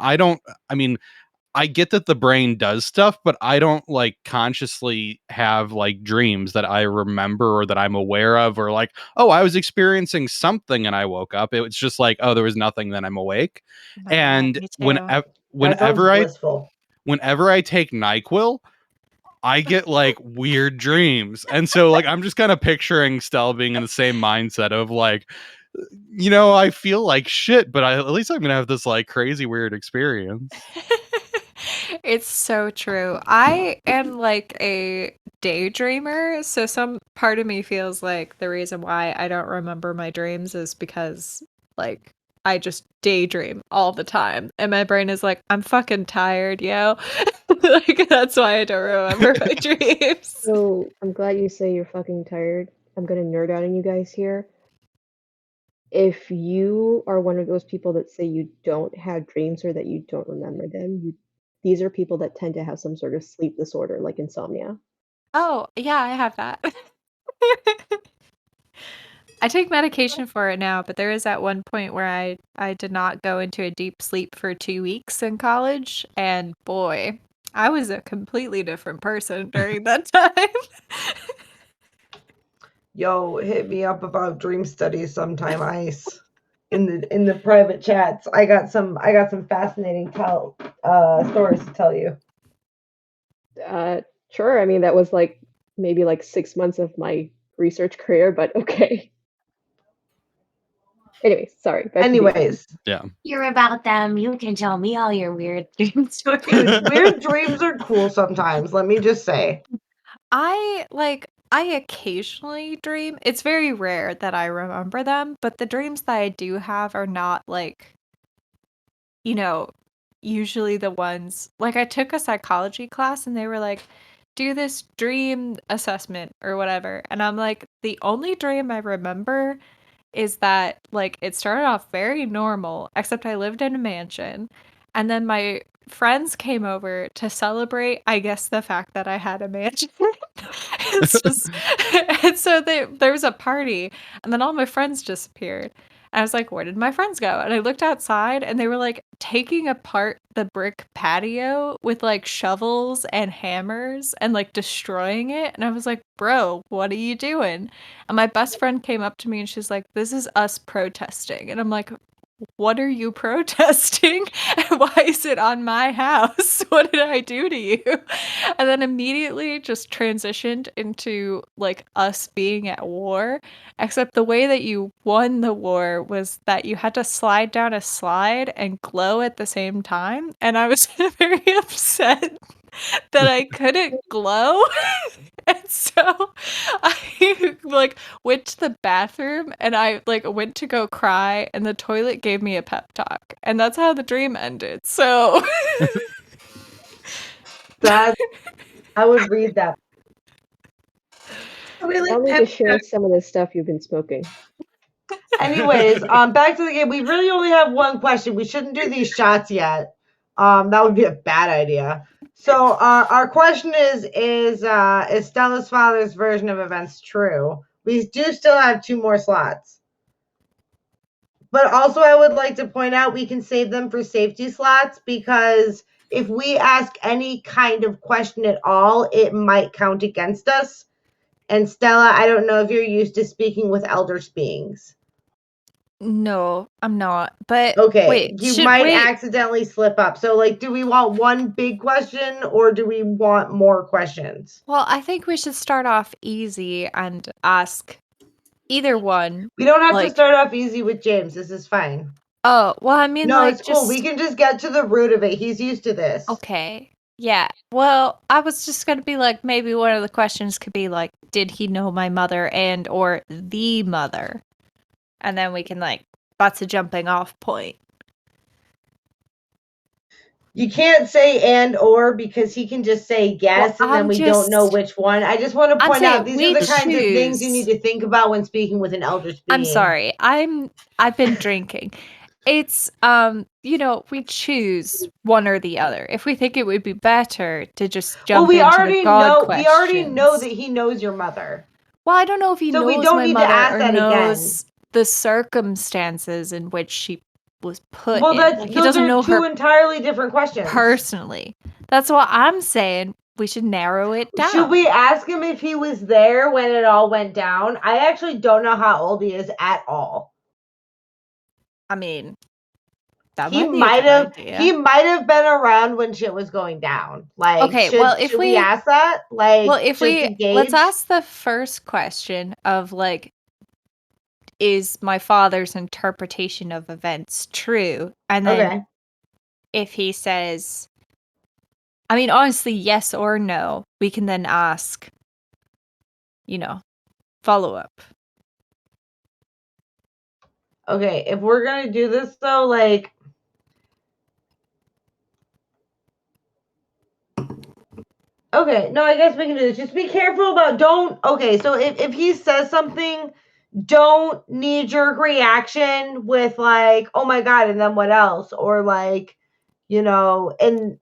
I get that the brain does stuff, but I don't like consciously have like dreams that I remember or that I'm aware of, or like, oh, I was experiencing something and I woke up. It was just like, oh, there was nothing, then I'm awake. And whenever I take NyQuil, I get like weird dreams. And so like I'm just kind of picturing Stella being in the same mindset of like, I feel like shit, but at least I'm gonna have this like crazy weird experience. It's so true. I am like a daydreamer, so some part of me feels like the reason why I don't remember my dreams is because like I just daydream all the time, and my brain is like, I'm fucking tired, yo. Like that's why I don't remember my dreams. So I'm glad you say you're fucking tired. I'm gonna nerd out on you guys here. If you are one of those people that say you don't have dreams or that you don't remember them, these are people that tend to have some sort of sleep disorder, like insomnia. Oh, yeah, I have that. I take medication for it now, but there is at one point where I did not go into a deep sleep for 2 weeks in college, and boy, I was a completely different person during that time. Yo, hit me up about dream studies sometime, Ice. In the private chats, I got some fascinating stories to tell you. Sure. I mean, that was like maybe like 6 months of my research career, but okay. Anyways, sorry. Yeah. You're about them. You can tell me all your weird dream stories. Weird dreams are cool sometimes, let me just say. I occasionally dream. It's very rare that I remember them, but the dreams that I do have are not like, usually the ones like I took a psychology class and they were like, do this dream assessment or whatever. And I'm like, the only dream I remember is that like it started off very normal, except I lived in a mansion And then my friends came over to celebrate, I guess, the fact that I had a mansion. It's just, and so there was a party, and then all my friends disappeared. I was like, where did my friends go? And I looked outside, and they were like taking apart the brick patio with like shovels and hammers and like destroying it. And I was like, bro, what are you doing? And my best friend came up to me and she's like, this is us protesting. And I'm like, what are you protesting? And why is it on my house? What did I do to you? And then immediately just transitioned into like us being at war. Except the way that you won the war was that you had to slide down a slide and glow at the same time. And I was very upset that I couldn't glow. And so I like went to the bathroom and I like went to go cry and the toilet gave me a pep talk. And that's how the dream ended. So That I would read that. Allow me to share some of the stuff you've been smoking. Anyways, back to the game. We really only have one question. We shouldn't do these shots yet. That would be a bad idea. So our question is Stella's father's version of events true? We do still have 2 more slots. But also I would like to point out we can save them for safety slots because if we ask any kind of question at all, it might count against us. And Stella, I don't know if you're used to speaking with elder beings. no, I'm not. But Okay, wait, you might accidentally slip up. So, like, do we want one big question or do we want more questions? Well, I think we should start off easy and ask either one. We don't have to start off easy with James. This is fine. Oh, well, I mean, no, like, it's cool. We can just get to the root of it. He's used to this. Okay. Yeah. Well, I was just going to be like, maybe one of the questions could be like, did he know my mother and or the mother? And then we can like, that's a jumping off point. You can't say and or because he can just say yes and then we don't know which one. I just want to point out these are the kinds of things you need to think about when speaking with an elder being. I'm sorry. I've been drinking. It's you know, we choose one or the other. If we think it would be better to just jump into the God questions. We already know that he knows your mother. Well, I don't know if he knows we don't my need mother to ask or that knows the circumstances in which she was put well, in. Well, like, he doesn't know two her entirely different questions. Personally. That's what I'm saying. We should narrow it down. Should we ask him if he was there when it all went down? I actually don't know how old he is at all. I mean, he might have been around when shit was going down. Like, okay, well, if we ask that, like, well, if let's ask the first question of like, is my father's interpretation of events true? And then if he says, I mean, honestly, yes or no, we can then ask, you know, follow up. Okay, if we're going to do this though, like, okay, no, I guess we can do this. Just be careful about so if he says something, don't knee-jerk reaction with like, oh my God, and then what else? Or like, trying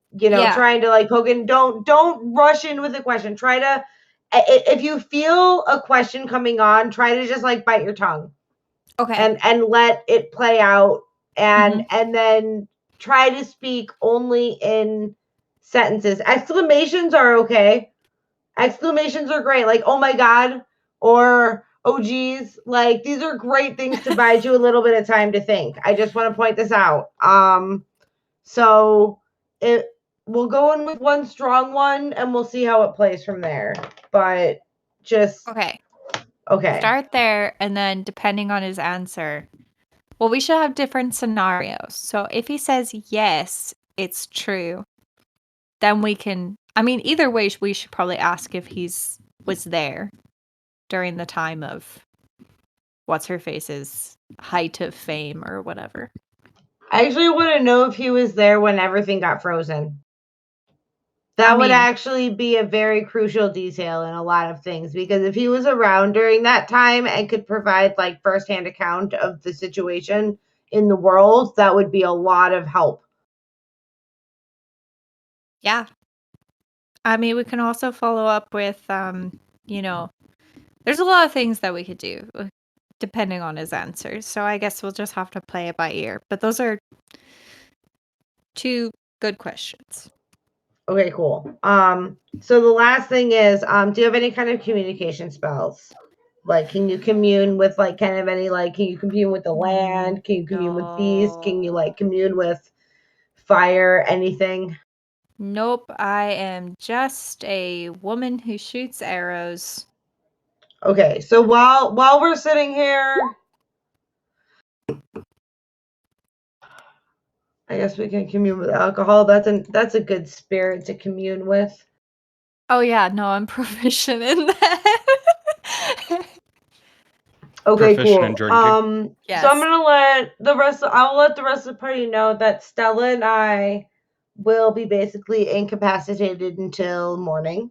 to like poke in. Don't rush in with a question. Try to, if you feel a question coming on, try to just like bite your tongue. Okay. And let it play out and then try to speak only in sentences. Exclamations are okay. Exclamations are great. Like, oh my God, or oh geez. Like, these are great things to buy you a little bit of time to think. I just want to point this out. So we'll go in with one strong one and we'll see how it plays from there. But just okay. Start there, and then depending on his answer, well, we should have different scenarios. So if he says yes, it's true, then we can. I mean, either way, we should probably ask if was there during the time of what's her face's height of fame or whatever. I actually want to know if he was there when everything got frozen. That would actually be a very crucial detail in a lot of things, because if he was around during that time and could provide like firsthand account of the situation in the world, that would be a lot of help. Yeah. I mean, we can also follow up with, you know, there's a lot of things that we could do depending on his answers. So I guess we'll just have to play it by ear. But those are 2 good questions. Okay, cool. So the last thing is, do you have any kind of communication spells? Like, can you commune with like kind of any like? Can you commune with the land? Can you commune with bees? Can you like commune with fire? Anything? Nope, I am just a woman who shoots arrows. Okay, so while we're sitting here, I guess we can commune with alcohol. That's a good spirit to commune with. Oh yeah, no, I'm proficient in that. Okay, Proficient in cool. drinking. Yes. So I will let the rest of the party know that Stella and I will be basically incapacitated until morning.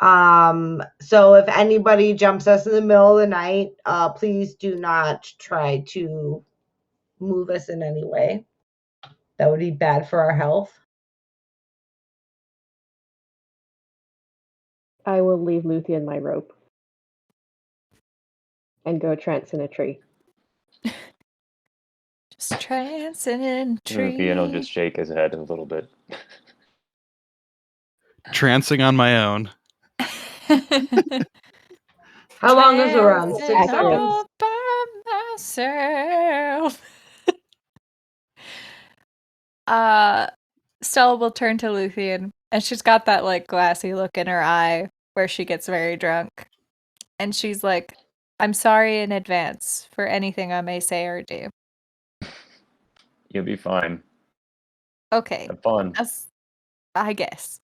So if anybody jumps us in the middle of the night, please do not try to move us in any way. That would be bad for our health. I will leave Luthien my rope and go trance in a tree. Just trancing in a tree. Luthien will just shake his head a little bit. Trancing on my own. How long is the round? Trancing 6 seconds. all by myself. Stella will turn to Luthien, and she's got that like glassy look in her eye where she gets very drunk. And she's like, I'm sorry in advance for anything I may say or do. You'll be fine. Okay. Have fun. I guess.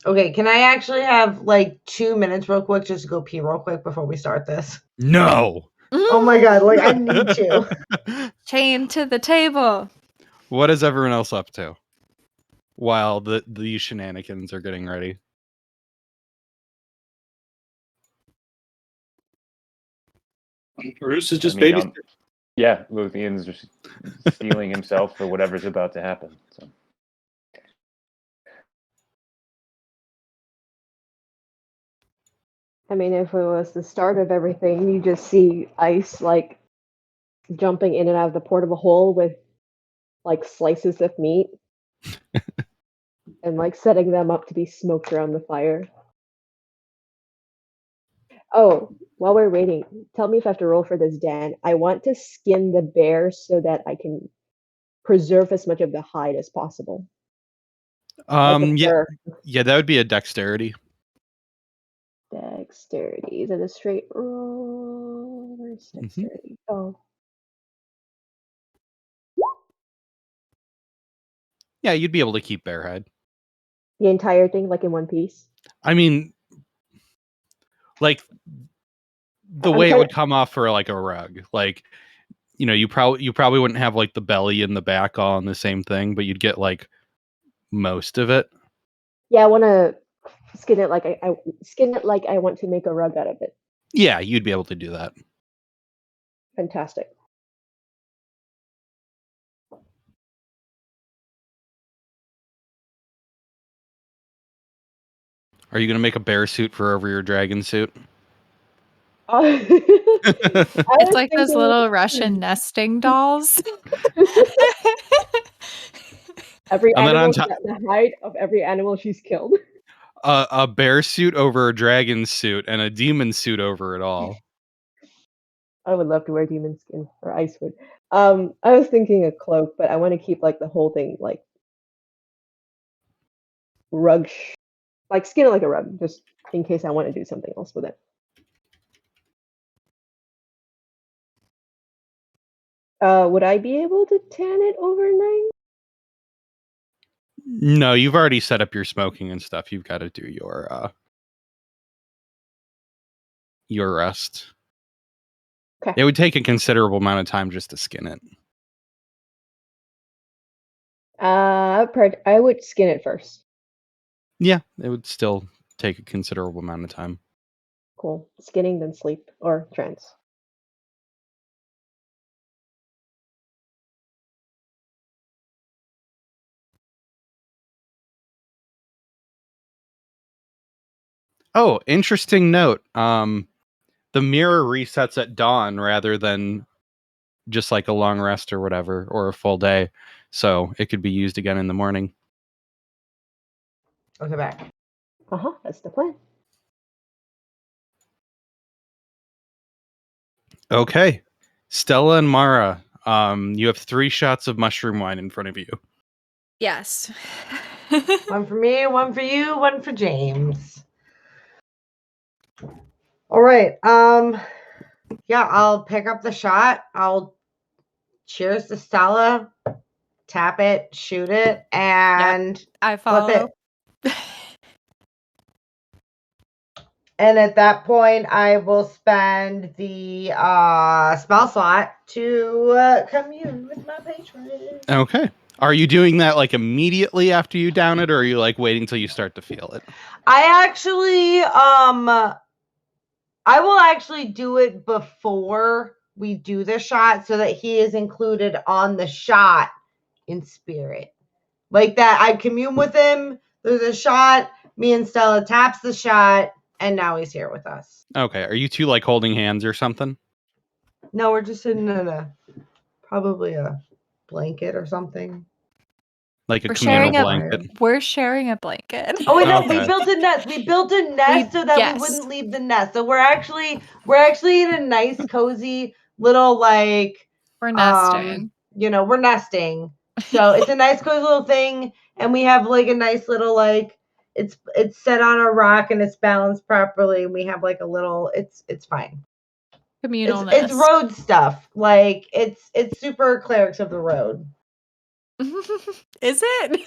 Okay, can I actually have like 2 minutes real quick just to go pee real quick before we start this? No. Oh my god, like I need to. Chained to the table. What is everyone else up to while the shenanigans are getting ready? Roos is just I mean, babysitting. Yeah, Luthien's just stealing himself for whatever's about to happen. So. I mean, if it was the start of everything, you just see ice like jumping in and out of the portable hole with like slices of meat and like setting them up to be smoked around the fire. Oh, while we're waiting, tell me if I have to roll for this, Dan. I want to skin the bear so that I can preserve as much of the hide as possible. Yeah, that would be a dexterity. Dexterity. Is it a straight roll? Where's dexterity? Oh. Yeah, you'd be able to keep bear hide. The entire thing, like in one piece? I mean, like the way it would come off for like a rug. Like, you know, you probably wouldn't have like the belly and the back all on the same thing, but you'd get like most of it. Yeah, I want to skin it like I skin it like I want to make a rug out of it. Yeah, you'd be able to do that. Fantastic. Are you going to make a bear suit for over your dragon suit? It's like those little Russian nesting dolls. Every And then animal, on top, the hide of every animal she's killed. a bear suit over a dragon suit and a demon suit over it all. I would love to wear demon skin or icewood. I was thinking a cloak, but I want to keep like the whole thing like rug, like skin it like a rug, just in case I want to do something else with it. Would I be able to tan it overnight? No, you've already set up your smoking and stuff. You've got to do your rest. Okay. It would take a considerable amount of time just to skin it. I would skin it first. Yeah, it would still take a considerable amount of time. Cool. Skinning, then sleep or trance. Oh, interesting note. The mirror resets at dawn rather than just like a long rest or whatever, or a full day. So it could be used again in the morning. Okay, back. That's the plan. Okay. Stella and Mara, you have 3 shots of mushroom wine in front of you. Yes. One for me, one for you, one for James. All right. Yeah, I'll pick up the shot. I'll cheers to Stella, tap it, shoot it, and I flip follow. it. And at that point, I will spend the spell slot to commune with my patron. Okay. Are you doing that like immediately after you down it, or are you like waiting till you start to feel it? I actually, I will actually do it before we do the shot so that he is included on the shot in spirit. Like that, I commune with him. There's a shot. Me and Stella taps the shot, and now he's here with us. Okay. Are you 2 like holding hands or something? No, we're just sitting in probably a blanket or something. Like a We're communal sharing a blanket? We're sharing a blanket. Oh wait, no, Okay. we built a nest. We built a nest so that yes. we wouldn't leave the nest. So we're actually in a nice, cozy little like We're nesting. we're nesting. So it's a nice, cozy little thing, and we have like a nice little like it's set on a rock and it's balanced properly. And we have like a little. It's fine. Communal It's nest. road stuff. Like it's super Clerics of the Road. Is it?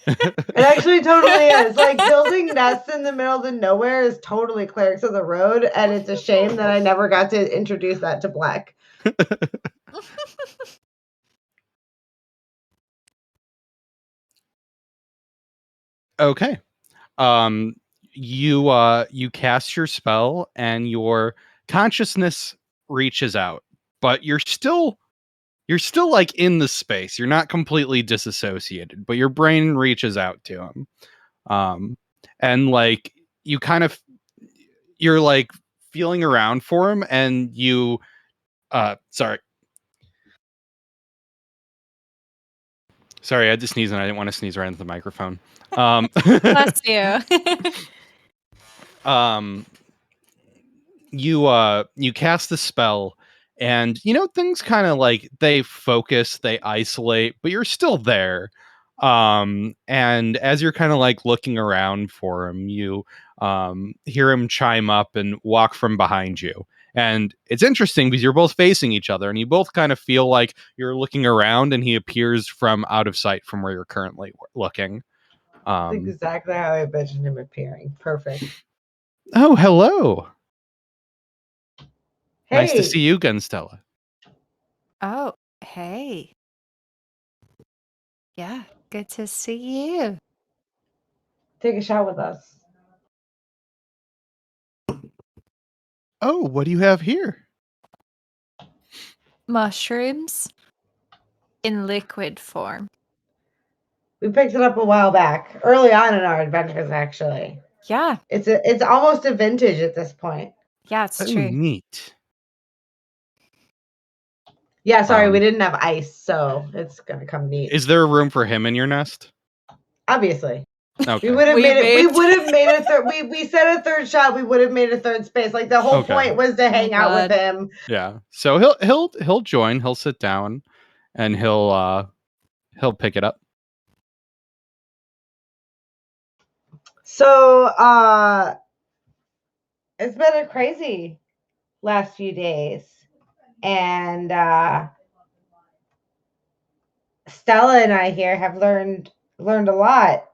It actually totally is. Like building nests in the middle of the nowhere is totally Clerics of the Road, and it's a shame that I never got to introduce that to Black. Okay. You cast your spell and your consciousness reaches out, but you're still like in the space. You're not completely disassociated, but your brain reaches out to him. And like you kind of you're like feeling around for him, and you sorry, I had to sneeze and I didn't want to sneeze right into the microphone. Bless you. You cast the spell, and things kind of like they focus, they isolate, but you're still there. And as you're kind of like looking around for him, you hear him chime up and walk from behind you. And it's interesting because you're both facing each other, and you both kind of feel like you're looking around, and he appears from out of sight from where you're currently looking. That's exactly how I envisioned him appearing. Perfect. Oh, hello. Hey. Nice to see you again, Stella. Oh, hey. Yeah, good to see you. Take a shot with us. Oh, what do you have here? Mushrooms in liquid form. We picked it up a while back, early on in our adventures, actually. Yeah. It's almost a vintage at this point. Yeah, it's Oh, true. neat. Yeah, sorry, we didn't have ice, so it's gonna come neat. Is there room for him in your nest? Obviously. Okay. We would have made it. We would have made a third. We said a third shot. We would have made a third space. Like the whole point was to hang out with him. Yeah. So he'll join. He'll sit down, and he'll pick it up. So it's been a crazy last few days, and Stella and I here have learned a lot.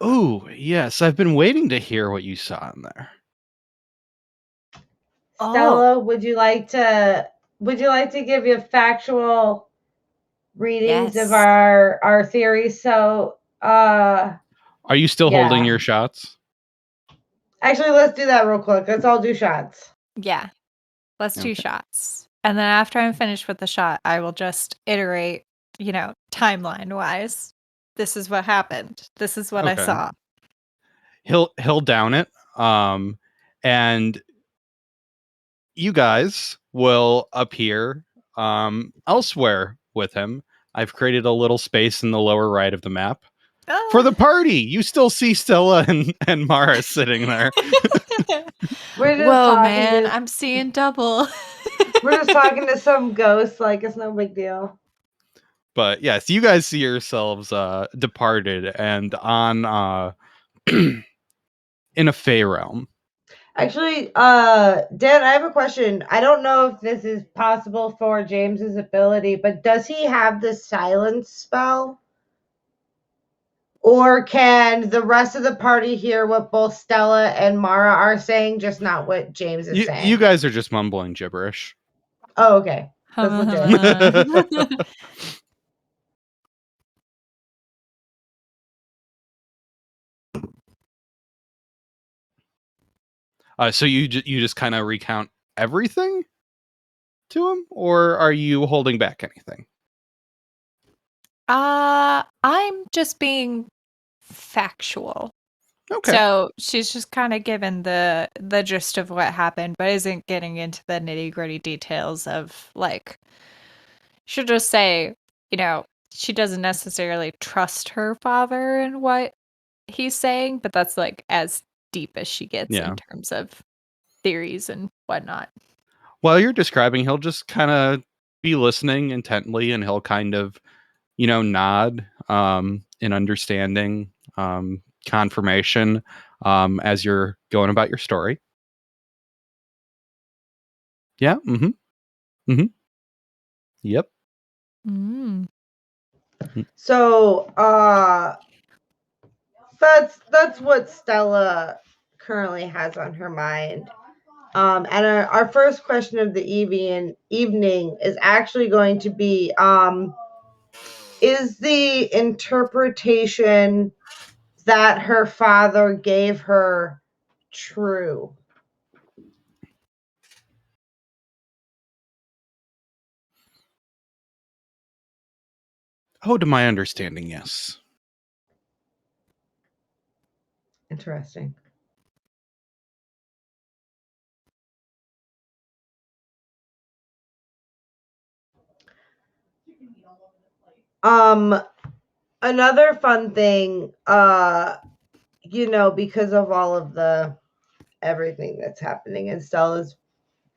Oh, yes. I've been waiting to hear what you saw in there. Stella, would you like to give you factual readings of our theories? So are you still holding your shots? Actually, let's do that real quick. Let's all do shots. Yeah. Let's do shots. And then after I'm finished with the shot, I will just iterate, timeline wise. This is what happened. This is what I saw. he'll down it. And you guys will appear elsewhere with him. I've created a little space in the lower right of the map for the party. You still see Stella and Mara sitting there. We're just Whoa, talking man, to, I'm seeing double. we're just talking to some ghosts, like it's no big deal. But yes, you guys see yourselves departed and on in a Fey realm. Actually, Dan, I have a question. I don't know if this is possible for James's ability, but does he have the silence spell? Or can the rest of the party hear what both Stella and Mara are saying, just not what James is saying? You guys are just mumbling gibberish. Oh, okay. That's legit. So you just kind of recount everything to him, or are you holding back anything? I'm just being factual. Okay. So she's just kind of given the gist of what happened, but isn't getting into the nitty-gritty details of, like, she'll just say, she doesn't necessarily trust her father in what he's saying, but that's like as deep as she gets in terms of theories and whatnot. While you're describing, he'll just kind of be listening intently, and he'll kind of, nod in understanding, confirmation as you're going about your story. Yeah. Yep. So that's what Stella currently has on her mind. And our first question of the evening is actually going to be, is the interpretation that her father gave her true? Oh, to my understanding, yes. Interesting. Another fun thing, because of all of the everything that's happening in Stella's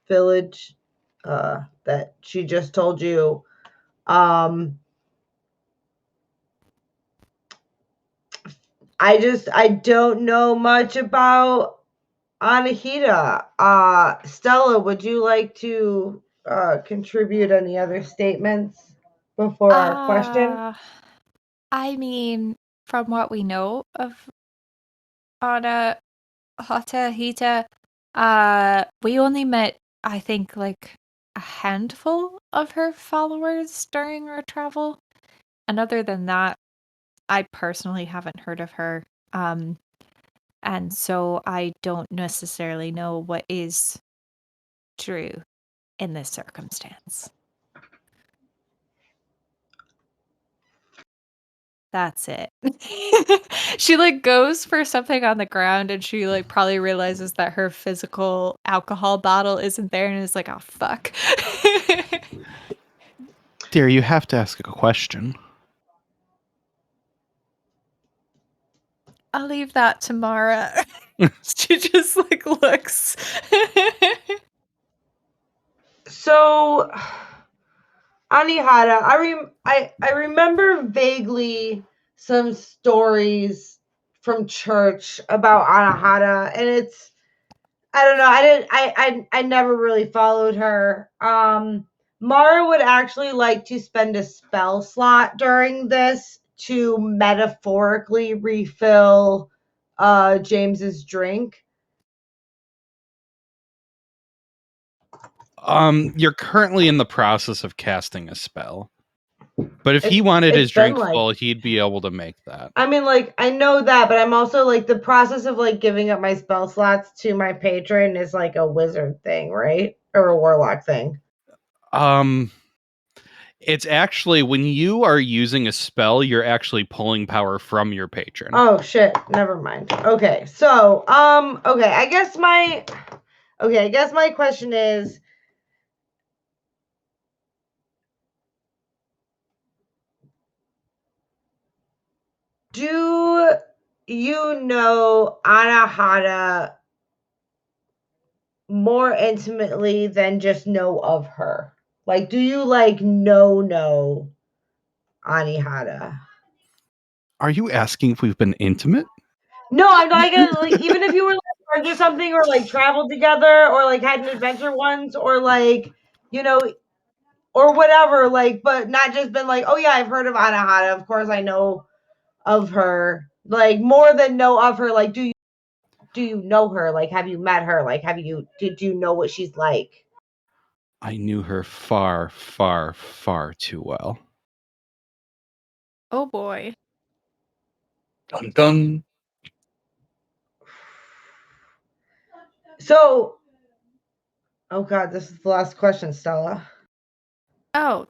village, that she just told you, I don't know much about Anahita. Stella, would you like to contribute any other statements before our question? I mean, from what we know of Anahita, we only met, I think, like a handful of her followers during our travel. And other than that, I personally haven't heard of her. And so I don't necessarily know what is true in this circumstance. That's it. She, like, goes for something on the ground, and she, like, probably realizes that her physical alcohol bottle isn't there and is like, "Oh, fuck." Dear, you have to ask a question. I'll leave that to Mara. She just, like, looks. So, Anahita, I remember vaguely some stories from church about Anahita, and it's, I don't know, I never really followed her. Mara would actually like to spend a spell slot during this to metaphorically refill James's drink. You're currently in the process of casting a spell. But if he wanted his drink full, he'd be able to make that. I mean, like, I know that, but I'm also, like, the process of, like, giving up my spell slots to my patron is, like, a wizard thing, right? Or a warlock thing. It's actually when you are using a spell, you're actually pulling power from your patron. Oh shit, never mind. Okay, so okay, I guess my question is, do you know Anahata more intimately than just know of her? Like, do you like know Anihata? Are you asking if we've been intimate? No, I'm not gonna like even if you were like friends or something, or like traveled together, or like had an adventure once, or like, you know, or whatever, like, but not just been like, oh yeah, I've heard of Anahata. Of course I know of her. Like, more than know of her, like, do you know her? Like, have you met her? Like, did you know what she's like? I knew her far, far, far too well. Oh boy. Dun dun. So, oh god, this is the last question, Stella. Oh,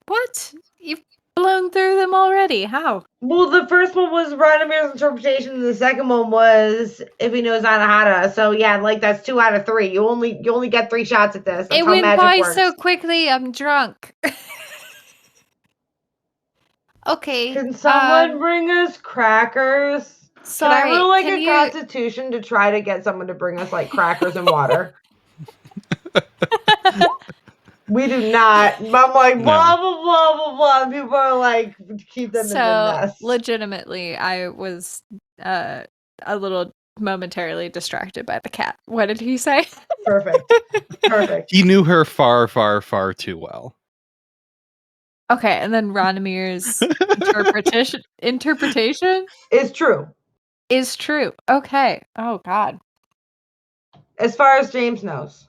what? You've blown through them already. How? Well, the first one was Radamir's interpretation, and the second one was if he knows Anahata. So yeah, like that's 2 out of 3. You only get 3 shots at this. That's It how went magic by works. so quickly. I'm drunk. Okay. Can someone bring us crackers? Sorry. Can I roll like can a you... constitution to try to get someone to bring us like crackers and water? We do not. I'm like, No. blah, blah, blah, blah, blah. And people are like, keep them in the nest. Legitimately, I was a little momentarily distracted by the cat. What did he say? Perfect. Perfect. He knew her far, far, far too well. Okay, and then Radamir's interpretation It's true. is true. Okay. Oh God. As far as James knows.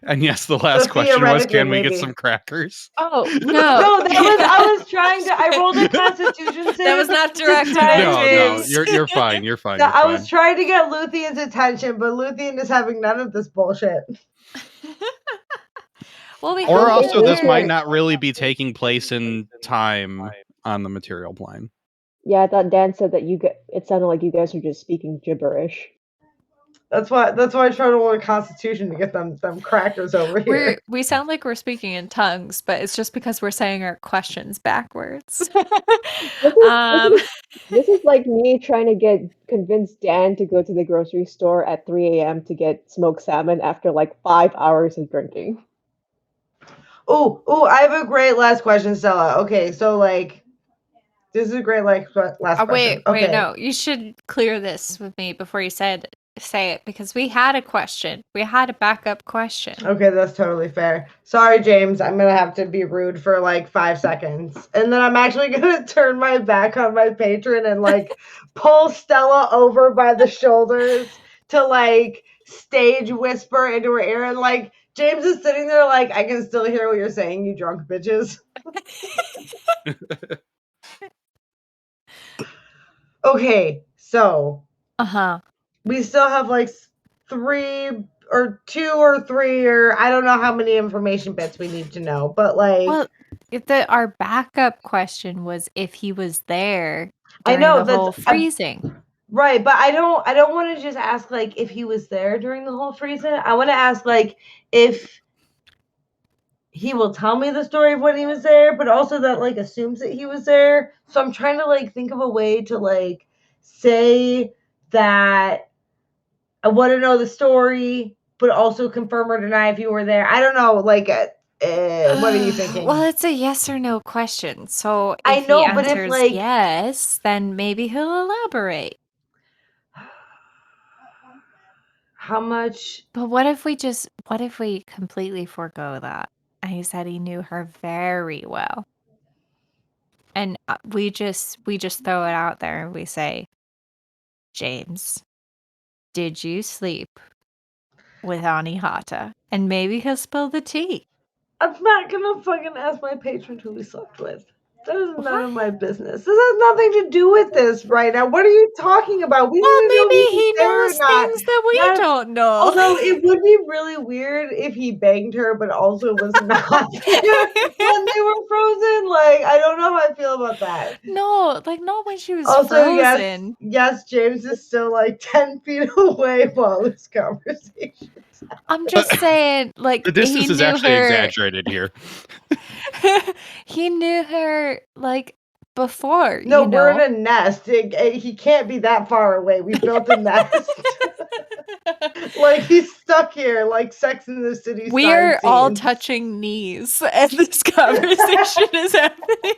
And yes, the last So question was, can we theoretically, get maybe. some crackers? Oh no. No, I was trying to. I rolled a Constitution save. That was not to directed try at to- No, James. you're fine. You're fine. No, You're I fine. was trying to get Luthien's attention, but Luthien is having none of this bullshit. Well, we Or have also, this another- might not really be taking place in time on the material plane. Yeah, I thought Dan said that it sounded like you guys were just speaking gibberish. That's why I tried to roll a Constitution to get them crackers over here. We sound like we're speaking in tongues, but it's just because we're saying our questions backwards. This is like me trying to convince Dan to go to the grocery store at 3 a.m. to get smoked salmon after like 5 hours of drinking. Oh, I have a great last question, Stella. Okay, so like, this is a great last question. Wait, okay. no, you should clear this with me before you say it, because we had a question. We had a backup question. Okay, that's totally fair. Sorry, James. I'm gonna have to be rude for like 5 seconds, and then I'm actually gonna turn my back on my patron and like pull Stella over by the shoulders to like stage whisper into her ear, and like James is sitting there like, I can still hear what you're saying, you drunk bitches. Okay, so we still have like 3 or 2 or 3 or I don't know how many information bits we need to know, but like, well, our backup question was if he was there I during know the whole freezing. Right, but I don't want to just ask like if he was there during the whole freezing. I want to ask like if he will tell me the story of when he was there, but also that like assumes that he was there. So I'm trying to like think of a way to like say that I want to know the story, but also confirm or deny if you were there. I don't know, like what are you thinking? Well, it's a yes or no question. So if I know, he but if answers like yes, then maybe he'll elaborate. How much? But what if we completely forego that? And he said he knew her very well. And we just throw it out there and we say, James, did you sleep with Anihata? And maybe he'll spill the tea. I'm not gonna fucking ask my patron who we slept with. That is none of my business. This has nothing to do with this right now. What are you talking about? We Well, need to know maybe if he he's there or knows not. things that we That's- don't know. Although it would be really weird if he banged her, but also was not there when they were frozen. Like, I don't know how I feel about that. No, like not when she was Also, frozen. yes, James is still like 10 feet away while this conversation. I'm just saying, like The distance he is knew actually her. exaggerated here. He knew her like before. No, you we're know? in a nest. He can't be that far away. We built a nest. Like he's stuck here, like Sex in the City. We're all scenes. touching knees as this conversation is happening.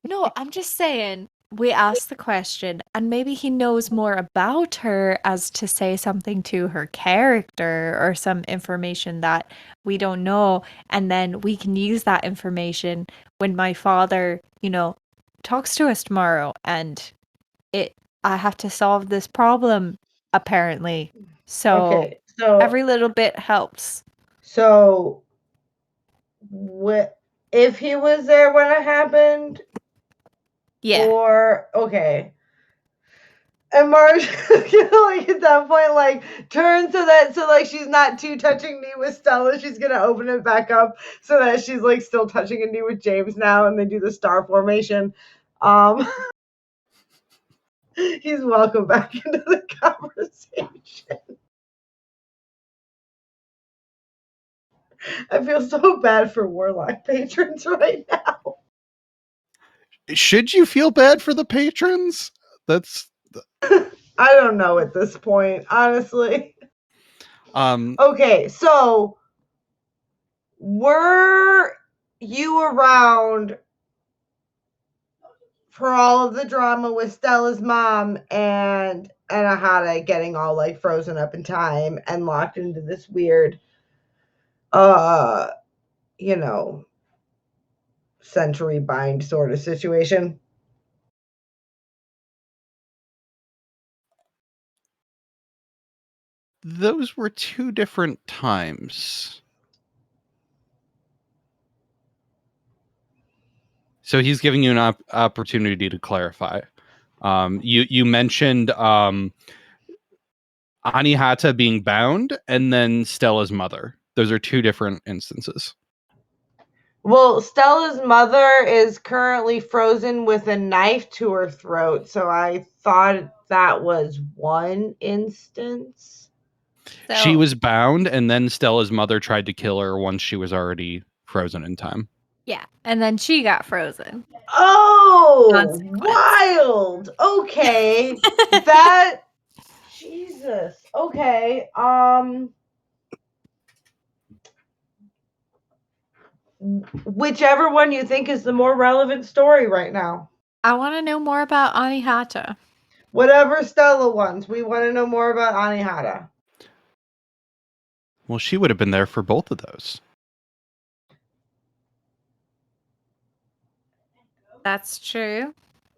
No, I'm just saying, we asked the question, and maybe he knows more about her as to say something to her character or some information that we don't know. And then we can use that information when my father, talks to us tomorrow and I have to solve this problem, apparently. So Okay, so every little bit helps. So, if he was there when it happened? Yeah. Or okay. And Marge, like at that point, like turn so like she's not too touching knee with Stella. She's gonna open it back up so that she's like still touching a knee with James now, and then do the star formation. He's welcome back into the conversation. I feel so bad for Warlock patrons right now. Should you feel bad for the patrons? That's I don't know at this point, honestly. Okay, so were you around for all of the drama with Stella's mom and Anahata getting all like frozen up in time and locked into this weird century bind sort of situation? Those were two different times. So he's giving you an opportunity to clarify. You mentioned Anihata being bound and then Stella's mother. Those are two different instances. Well, Stella's mother is currently frozen with a knife to her throat, so I thought that was one instance. She was bound, and then Stella's mother tried to kill her once she was already frozen in time. Yeah, and then she got frozen. Oh, wild. Okay. That Jesus. Okay. Whichever one you think is the more relevant story right now. I want to know more about Anihata. Whatever Stella wants. We want to know more about Anihata. Well, she would have been there for both of those. That's true.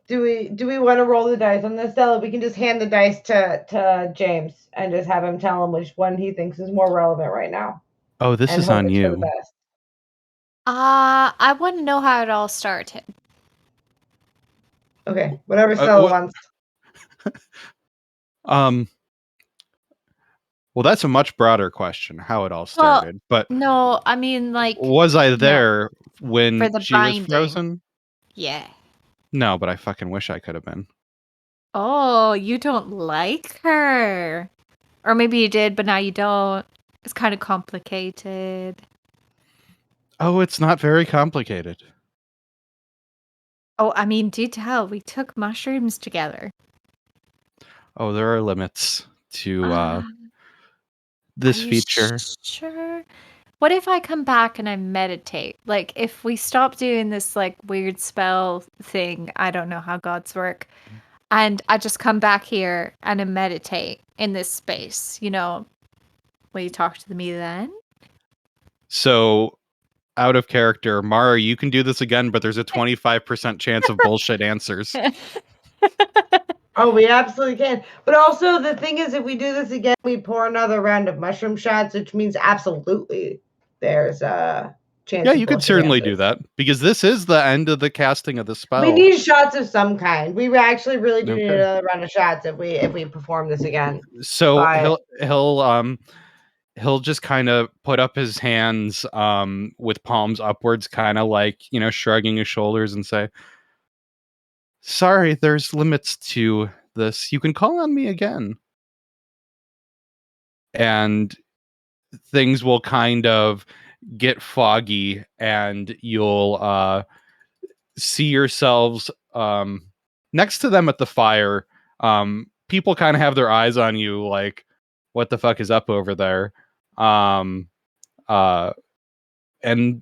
Do we want to roll the dice on this, Stella? We can just hand the dice to James and just have him tell him which one he thinks is more relevant right now. Oh, this is on you. I want to know how it all started. Okay, whatever Stella wants. Well, that's a much broader question, how it all started. But no, I mean, like, was I there when she was frozen? Yeah. No, but I fucking wish I could have been. Oh, you don't like her. Or maybe you did, but now you don't. It's kind of complicated. Oh, it's not very complicated. Oh, I mean, do tell. We took mushrooms together. Oh, there are limits to this feature. Sure. What if I come back and I meditate? Like, if we stop doing this, like, weird spell thing, I don't know how gods work, and I just come back here and I meditate in this space, will you talk to me then? So, out of character, Mara, you can do this again, but there's a 25% chance of bullshit answers. Oh, we absolutely can. But also, the thing is, if we do this again, we pour another round of mushroom shots, which means absolutely there's chance. Yeah, of you could both certainly do answers. that because this is the end of the casting of the spell. We need shots of some kind. We actually really do need Okay. another round of shots if we perform this again. So But- he'll just kind of put up his hands with palms upwards, kind of like, shrugging his shoulders and say, "Sorry, there's limits to this. You can call on me again." And things will kind of get foggy and you'll see yourselves next to them at the fire. People kind of have their eyes on you like, what the fuck is up over there? And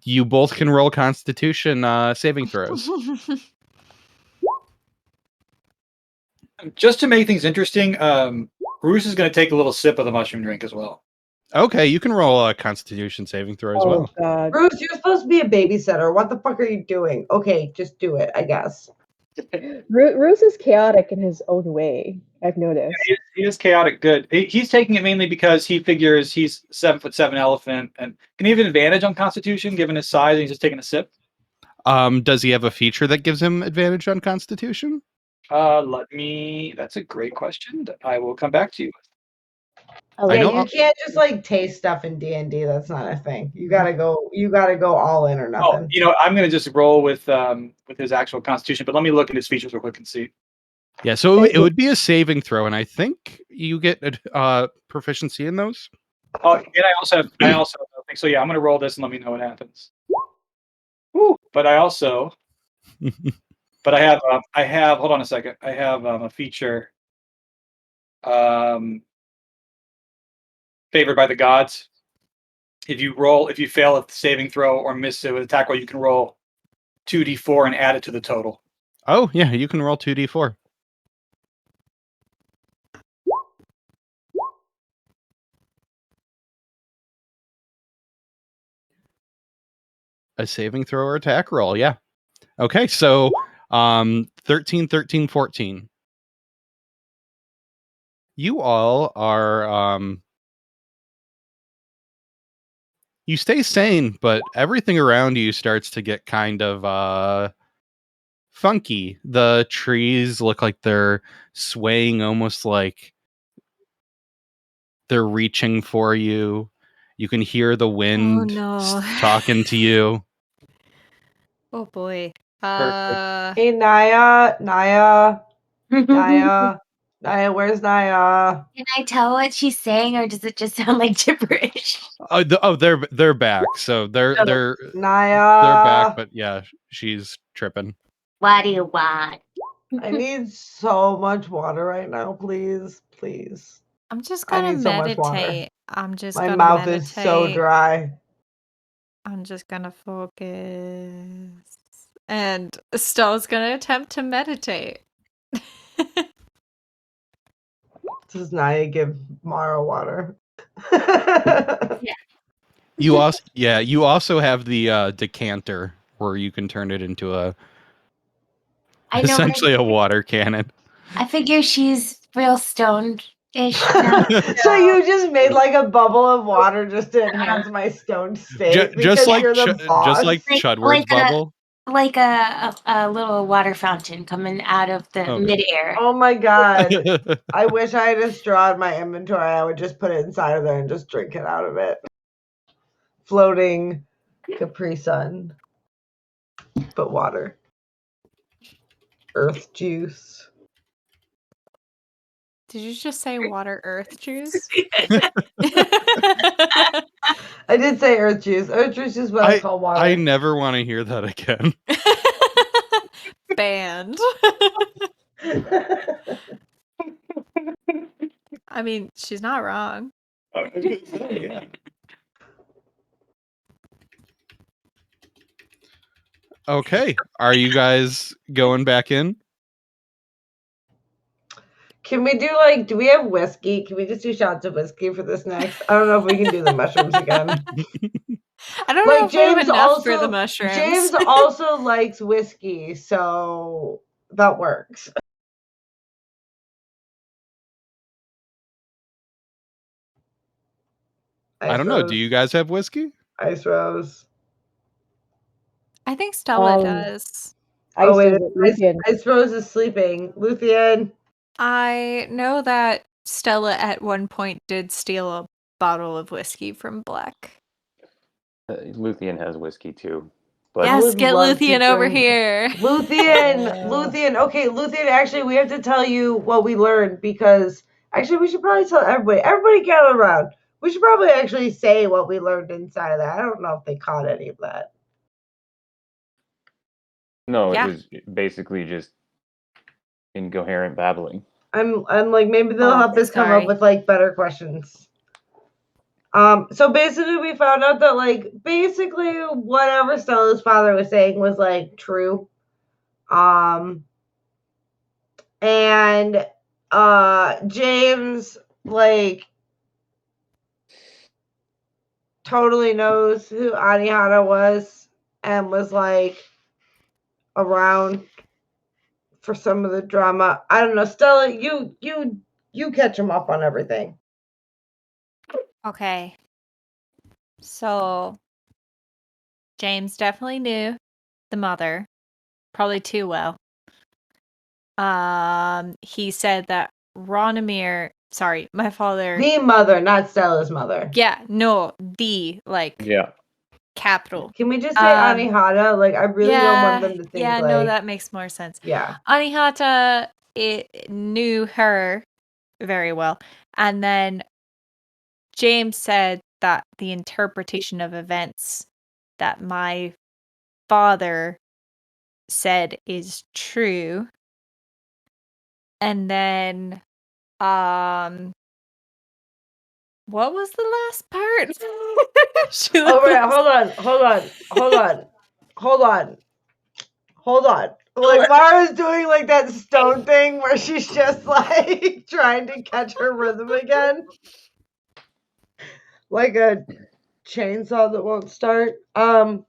you both can roll Constitution saving throws. Just to make things interesting, Bruce is going to take a little sip of the mushroom drink as well. Okay, you can roll a Constitution saving throw as well. God. Bruce, you're supposed to be a babysitter. What the fuck are you doing? Okay, just do it, I guess. Bruce is chaotic in his own way. I've noticed. He is chaotic good. He's taking it mainly because he figures he's 7'7" elephant and can he have an advantage on Constitution given his size and he's just taking a sip? Does he have a feature that gives him advantage on Constitution? That's a great question. I will come back to you. I know- you can't just like taste stuff in D&D. That's not a thing. You gotta go all in or nothing. I'm gonna just roll with his actual Constitution, but let me look at his features real quick and see. Yeah, so it would be a saving throw, and I think you get proficiency in those. Oh, and I also think so. Yeah, I'm gonna roll this and let me know what happens. Woo! But I also, I have. Hold on a second. I have a feature. Favored by the gods. If you fail a saving throw or miss it with attack roll, you can roll 2d4 and add it to the total. Oh yeah, you can roll 2d4. A saving throw or attack roll, yeah. Okay, so 13, 13, 14. You all are you stay sane, but everything around you starts to get kind of funky. The trees look like they're swaying almost like they're reaching for you. You can hear the wind talking to you. Oh boy. Hey Naya, where's Naya? Can I tell what she's saying, or does it just sound like gibberish? They're back. So they're Naya. they're back, but yeah, she's tripping. What do you want? I need so much water right now, please. I'm just I gonna need so much water. meditate. My mouth is so dry. I'm just gonna focus. And Stowe's gonna attempt to meditate. Does Naya give Mara water? You also have the decanter where you can turn it into essentially a water cannon. I figure she's real stoned-ish. So you just made like a bubble of water just to enhance my stoned state. Just like boss. Chudward's bubble. Like a little water fountain coming out of the midair. Oh my god. I wish I had a straw in my inventory. I would just put it inside of there and just drink it out of it. Floating Capri Sun. But water. Earth juice. Did you just say water earth juice? I did say earth juice. Earth juice is what I call water. I never want to hear that again. Banned. I mean, she's not wrong. Yeah. Okay. Are you guys going back in? Can we do we have whiskey? Can we just do shots of whiskey for this next? I don't know if we can do the mushrooms again. I don't know if we have enough for the mushrooms. James also likes whiskey, so that works. I don't know. Do you guys have whiskey? Ice Rose. I think Stella does. I suppose is sleeping. Luthien. I know that Stella at one point did steal a bottle of whiskey from Black. Luthien has whiskey too. But yes, get Luthien over here. Luthien. Okay, Luthien, actually, we have to tell you what we learned because actually we should probably tell everybody. Everybody gather around. We should probably actually say what we learned inside of that. I don't know if they caught any of that. No, it was basically just incoherent babbling. I'm like, maybe they'll help us come up with like better questions. So basically we found out that like basically whatever Stella's father was saying was like true. And James like totally knows who Anihata was and was like around for some of the drama. I don't know, Stella, you catch him up on everything. Okay. So James definitely knew the mother, probably too well. He said that Ronimir, sorry, my father. The mother, not Stella's mother. Yeah, no, the capital. Can we just say Anihata? Like, I really don't want them to think like. No, that makes more sense. Yeah. Anihata knew her very well. And then James said that the interpretation of events that my father said is true. And then, what was the last part? Hold on. Like, Mara's doing like that stone thing where she's just like trying to catch her rhythm again. Like a chainsaw that won't start. That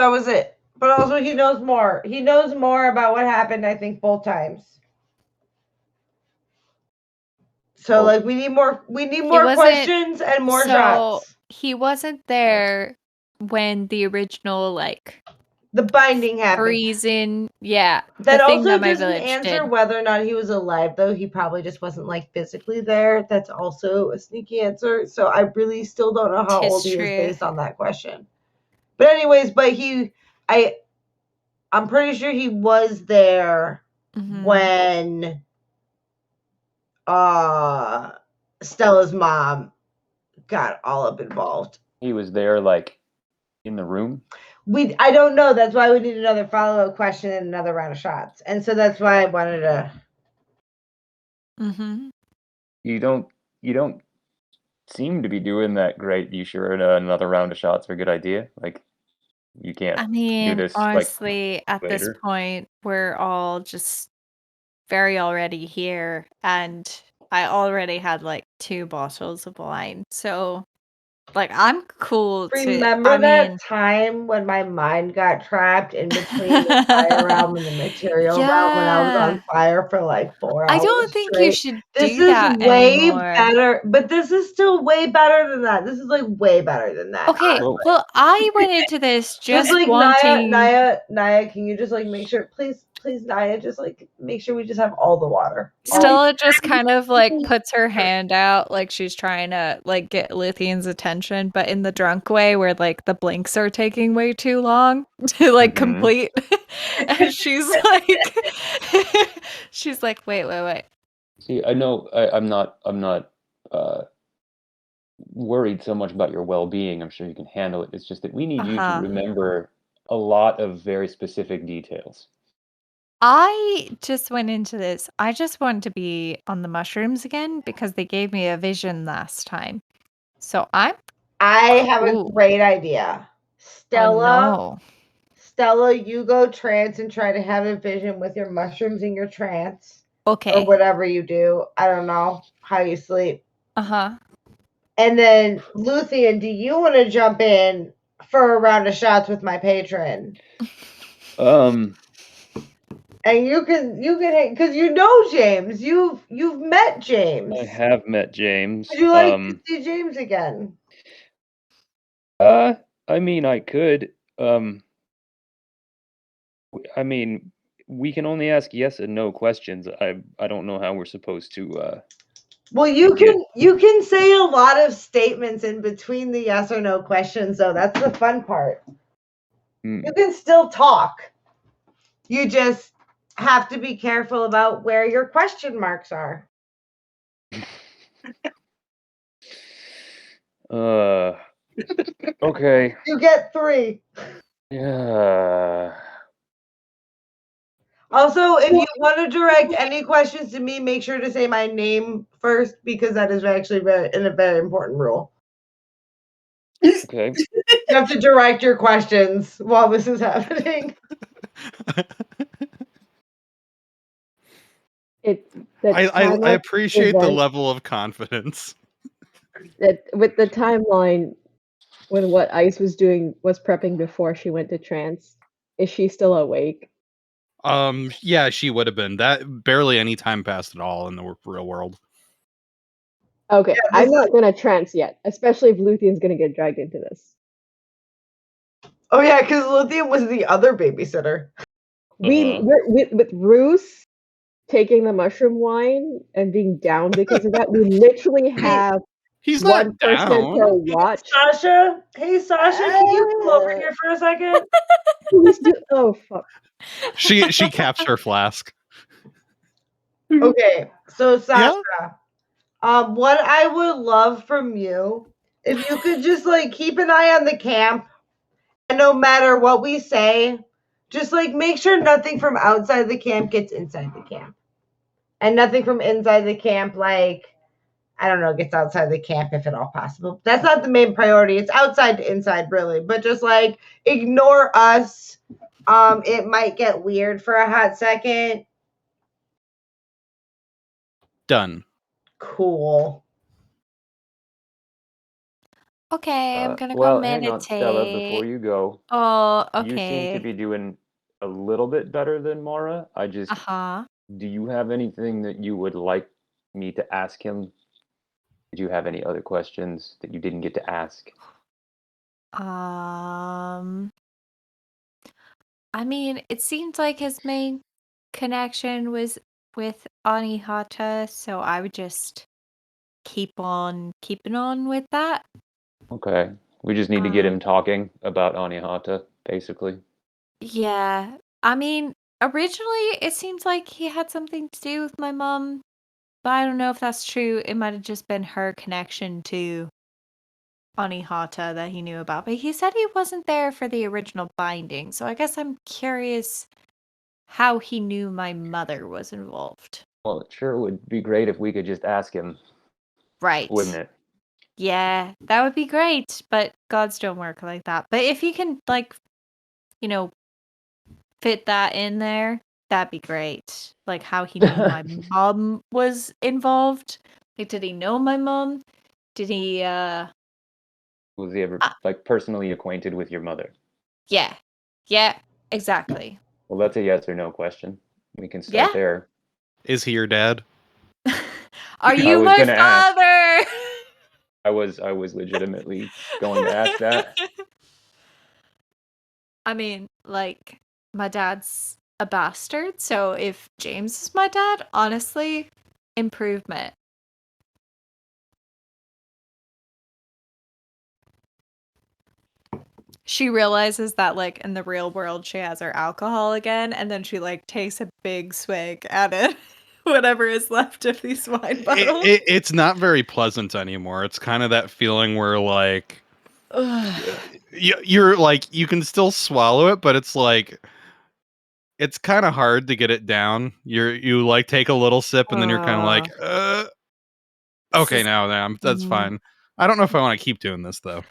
was it. But also he knows more. He knows more about what happened, I think, both times. So like we need more questions and more shots. He wasn't there when the original like the binding happened. Freezing, yeah. That also doesn't answer whether or not he was alive, though. He probably just wasn't like physically there. That's also a sneaky answer. So I really still don't know how old he is based on that question. But anyways, I'm pretty sure he was there when Stella's mom got all up involved. He was there like in the room? I don't know. That's why we need another follow-up question and another round of shots. And so that's why I wanted to You don't seem to be doing that great. You sure another round of shots are a good idea? Like you can't do this. Honestly, like, at later? this point, we're all just very already here, and I already had like 2 bottles of wine, so like I'm cool. Remember that time when my mind got trapped in between the fire realm and the material realm when I was on fire for like 4 hours? I don't think straight? you should This do that is way anymore. better, but this is still way better than that. This is like way better than that. Okay, well, I went into this just like wanting. Naya, can you just like make sure, please, Naya, just like make sure we just have all the water. Stella just kind of like puts her hand out like she's trying to like get Lithian's attention, but in the drunk way where like the blinks are taking way too long to like complete. And she's like, wait. See, I know I'm not worried so much about your well-being. I'm sure you can handle it. It's just that we need you to remember a lot of very specific details. I just went into this. I just wanted to be on the mushrooms again because they gave me a vision last time. So I have a great idea. Stella, you go trance and try to have a vision with your mushrooms in your trance. Okay. Or whatever you do. I don't know how you sleep. And then, Luthien, do you want to jump in for a round of shots with my patron? And you can because you know James. You've met James. I have met James. Would you like to see James again? I mean, I could. I mean, we can only ask yes and no questions. I don't know how we're supposed to. Well, you can say a lot of statements in between the yes or no questions, though. That's the fun part. You can still talk. You just have to be careful about where your question marks are. Okay. You get 3. Yeah. Also, if you want to direct any questions to me, make sure to say my name first because that is actually a very important rule. Okay. You have to direct your questions while this is happening. I appreciate the level of confidence. With the timeline, when what Ice was prepping before she went to trance, is she still awake? Yeah, she would have been. That barely any time passed at all in the real world. Okay, yeah, I'm not gonna trance yet, especially if Luthion's gonna get dragged into this. Oh yeah, because Luthien was the other babysitter. With Roos taking the mushroom wine and being down because of that, we literally have He's one not person down. to watch. Sasha, hey Sasha, can you come over here for a second? Oh fuck. She caps her flask. Okay, so Sasha, what I would love from you, if you could just like keep an eye on the camp, and no matter what we say, just like make sure nothing from outside the camp gets inside the camp, and nothing from inside the camp, like I don't know, gets outside the camp if at all possible. That's not the main priority. It's outside to inside, really, but just like ignore us. It might get weird for a hot second. Done. Cool. Okay, I'm gonna well, go meditate. hang on, Stella, before you go. Oh, okay. You seem to be doing a little bit better than Mara. I just. Do you have anything that you would like me to ask him? Did you have any other questions that you didn't get to ask? I mean, it seems like his main connection was with Anihata, so I would just keep on keeping on with that. Okay. We just need to get him talking about Anihata, basically. Yeah. I mean, originally it seems like he had something to do with my mom, but I don't know if that's true. It might have just been her connection to Anihata that he knew about. But he said he wasn't there for the original binding, so I guess I'm curious how he knew my mother was involved. Well, it sure would be great if we could just ask him. Right. Wouldn't it? Yeah, that would be great, but gods don't work like that. But if you can, like, fit that in there, that'd be great. Like, how he knew my mom was involved. Like, did he know my mom? Did he, Was he ever, personally acquainted with your mother? Yeah. Yeah, exactly. Well, that's a yes or no question. We can start there. Is he your dad? Are you my father? I was legitimately going to ask that. I mean, like, my dad's a bastard, so if James is my dad, honestly, improvement. She realizes that, like, in the real world, she has her alcohol again, and then she, like, takes a big swig at it. Whatever is left of these wine bottles. It's not very pleasant anymore. It's kind of that feeling where, like, you're like, you can still swallow it, but it's like, it's kind of hard to get it down. You like take a little sip and then you're kind of like, okay, now that's fine. I don't know if I want to keep doing this though.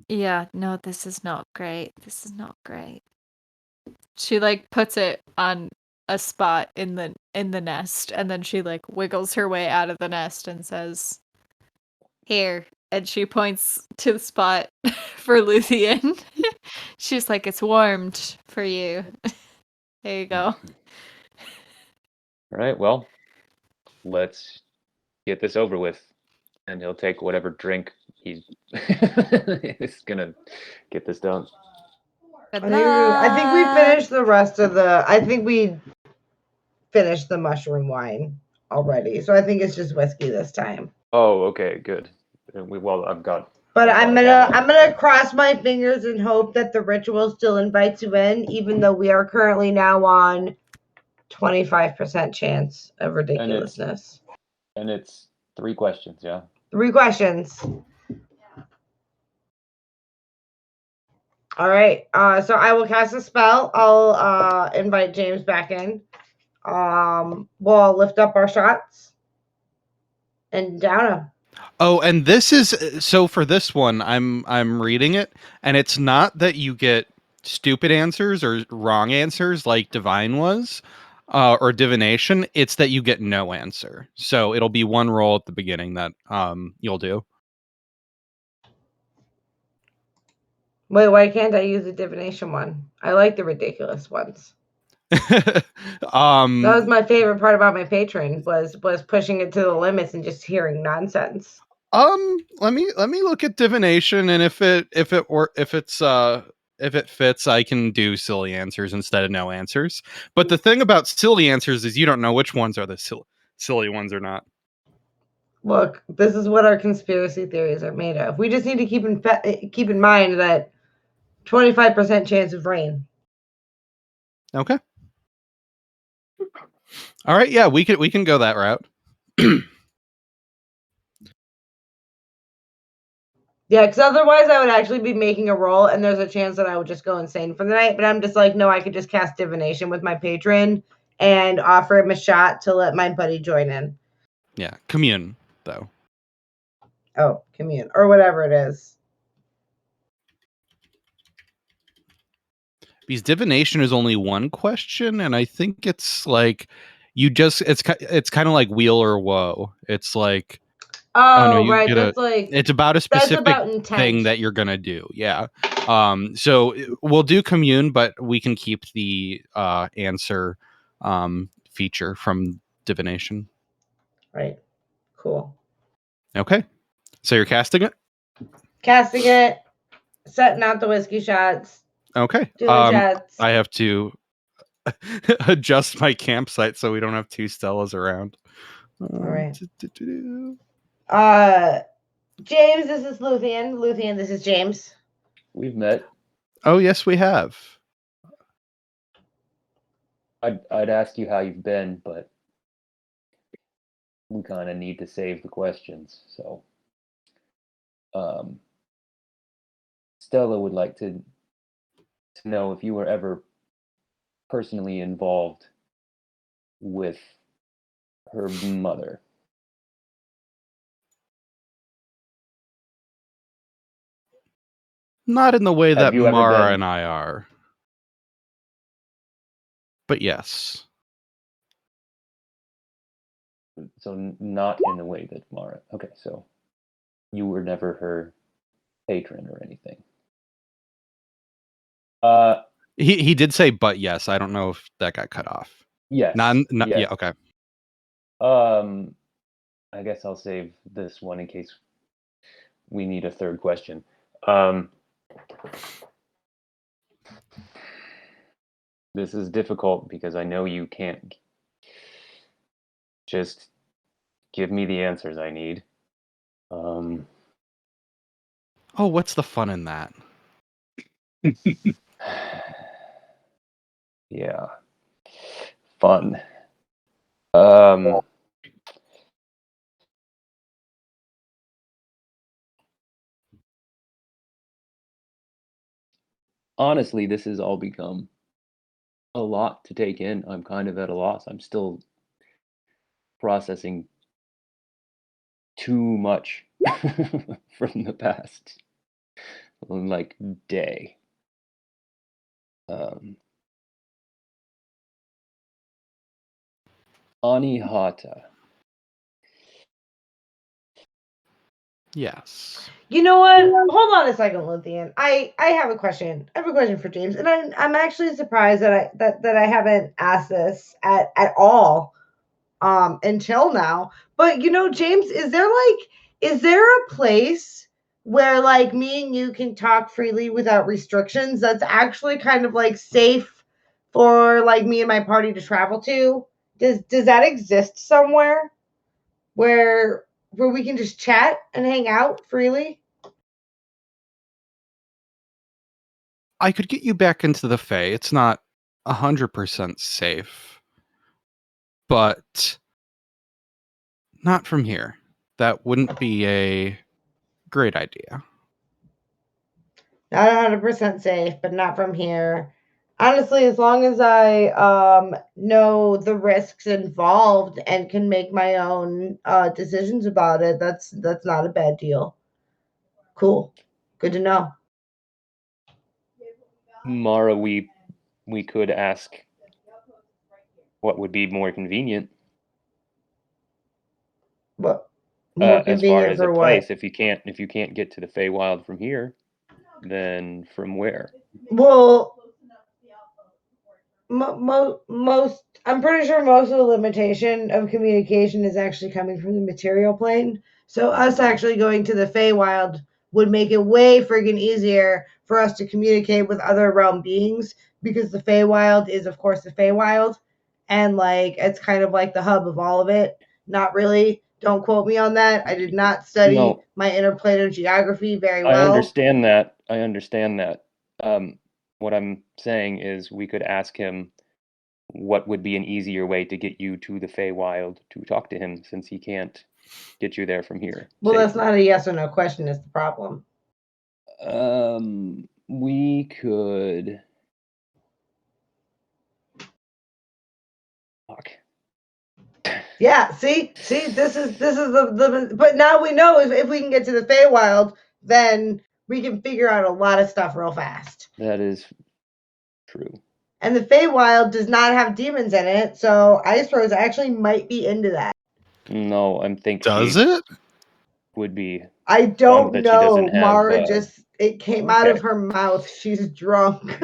Yeah, no, this is not great. This is not great. She like puts it on a spot in the nest, and then she like wiggles her way out of the nest and says, "Here." And she points to the spot for Luthien. She's like, "It's warmed for you. There you go." All right, well, let's get this over with. And he'll take whatever drink he's is gonna get this done. Good I think we luck. finished the rest of the. I think we finished the mushroom wine already, so I think it's just whiskey this time. Oh, okay, good. Well, I've got. But I've I'm got a bottle. gonna cross my fingers and hope that the ritual still invites you in, even though we are currently now on 25% chance of ridiculousness. And it's 3 questions, yeah. 3 questions. All right. So I will cast a spell. I'll invite James back in. We'll lift up our shots and down them. Oh, and this is so for this one, I'm reading it, and it's not that you get stupid answers or wrong answers like divine was, or divination. It's that you get no answer. So it'll be one roll at the beginning that you'll do. Wait, why can't I use the divination one? I like the ridiculous ones. That was my favorite part about my patron was pushing it to the limits and just hearing nonsense. Let me look at divination, and if it fits, I can do silly answers instead of no answers. But the thing about silly answers is you don't know which ones are the silly ones or not. Look, this is what our conspiracy theories are made of. We just need to keep in mind that 25% chance of rain. Okay. All right. Yeah, we can go that route. Yeah, because otherwise I would actually be making a roll, and there's a chance that I would just go insane for the night. But I'm just like, no, I could just cast divination with my patron and offer him a shot to let my buddy join in. Yeah, commune though. Oh, commune or whatever it is. Because divination is only one question, and I think it's like it's kind of like wheel or woe. It's like Right. That's it's about a specific thing that you're gonna do. Yeah. So we'll do commune, but we can keep the answer feature from divination. Right. Cool. Okay. So you're casting it? Casting it, setting out the whiskey shots. Okay. Doing shots. I have to adjust my campsite so we don't have 2 Stellas around. All right. James, this is Luthien. Luthien, this is James. We've met. Oh, yes, we have. I'd ask you how you've been, but we kind of need to save the questions. So, Stella would like to know if you were ever personally involved with her mother. Not in the way that you ever Mara been- and I are. But yes. So not in the way that Mara. Okay, so you were never her patron or anything. He did say but yes. I don't know if that got cut off. Yes. Yes. Yeah, okay. I guess I'll save this one in case we need a third question. This is difficult because I know you can't just give me the answers I need. Oh, what's the fun in that? Yeah. Fun. Honestly, this has all become a lot to take in. I'm kind of at a loss. I'm still processing too much from the past like day. Anihata. Yes. You know what? Hold on a second, Luthien. I have a question. I have a question for James, and I'm actually surprised that I haven't asked this at all until now. But James, is there a place where like me and you can talk freely without restrictions that's actually kind of like safe for like me and my party to travel to? Does that exist somewhere where we can just chat and hang out freely? I could get you back into the Fae. It's not 100% safe, but not from here. That wouldn't be a great idea. Not 100% safe, but not from here. Honestly, as long as I know the risks involved and can make my own decisions about it, that's not a bad deal. Cool. Good to know. Mara, we could ask what would be more convenient. What? More as far convenient as a for place, what? if you can't get to the Feywild from here, then from where? Well, most I'm pretty sure most of the limitation of communication is actually coming from the material plane. So us actually going to the Feywild would make it way friggin' easier for us to communicate with other realm beings because the Feywild is of course the Feywild, and like it's kind of like the hub of all of it. Not really. Don't quote me on that. I did not study No, my interplanar geography very I well. understand that. What I'm saying is we could ask him what would be an easier way to get you to the Feywild to talk to him, since he can't get you there from here. Well, that's safely. not a yes or no question. Is the problem. We could. Fuck. Yeah, see, this is the but now we know if we can get to the Feywild, then we can figure out a lot of stuff real fast. That is true. And the Feywild does not have demons in it, so Ice Rose actually might be into that. No, I'm thinking. Does it? Would be. I don't that she doesn't know. have, Mara just it came out of okay. her mouth. She's drunk.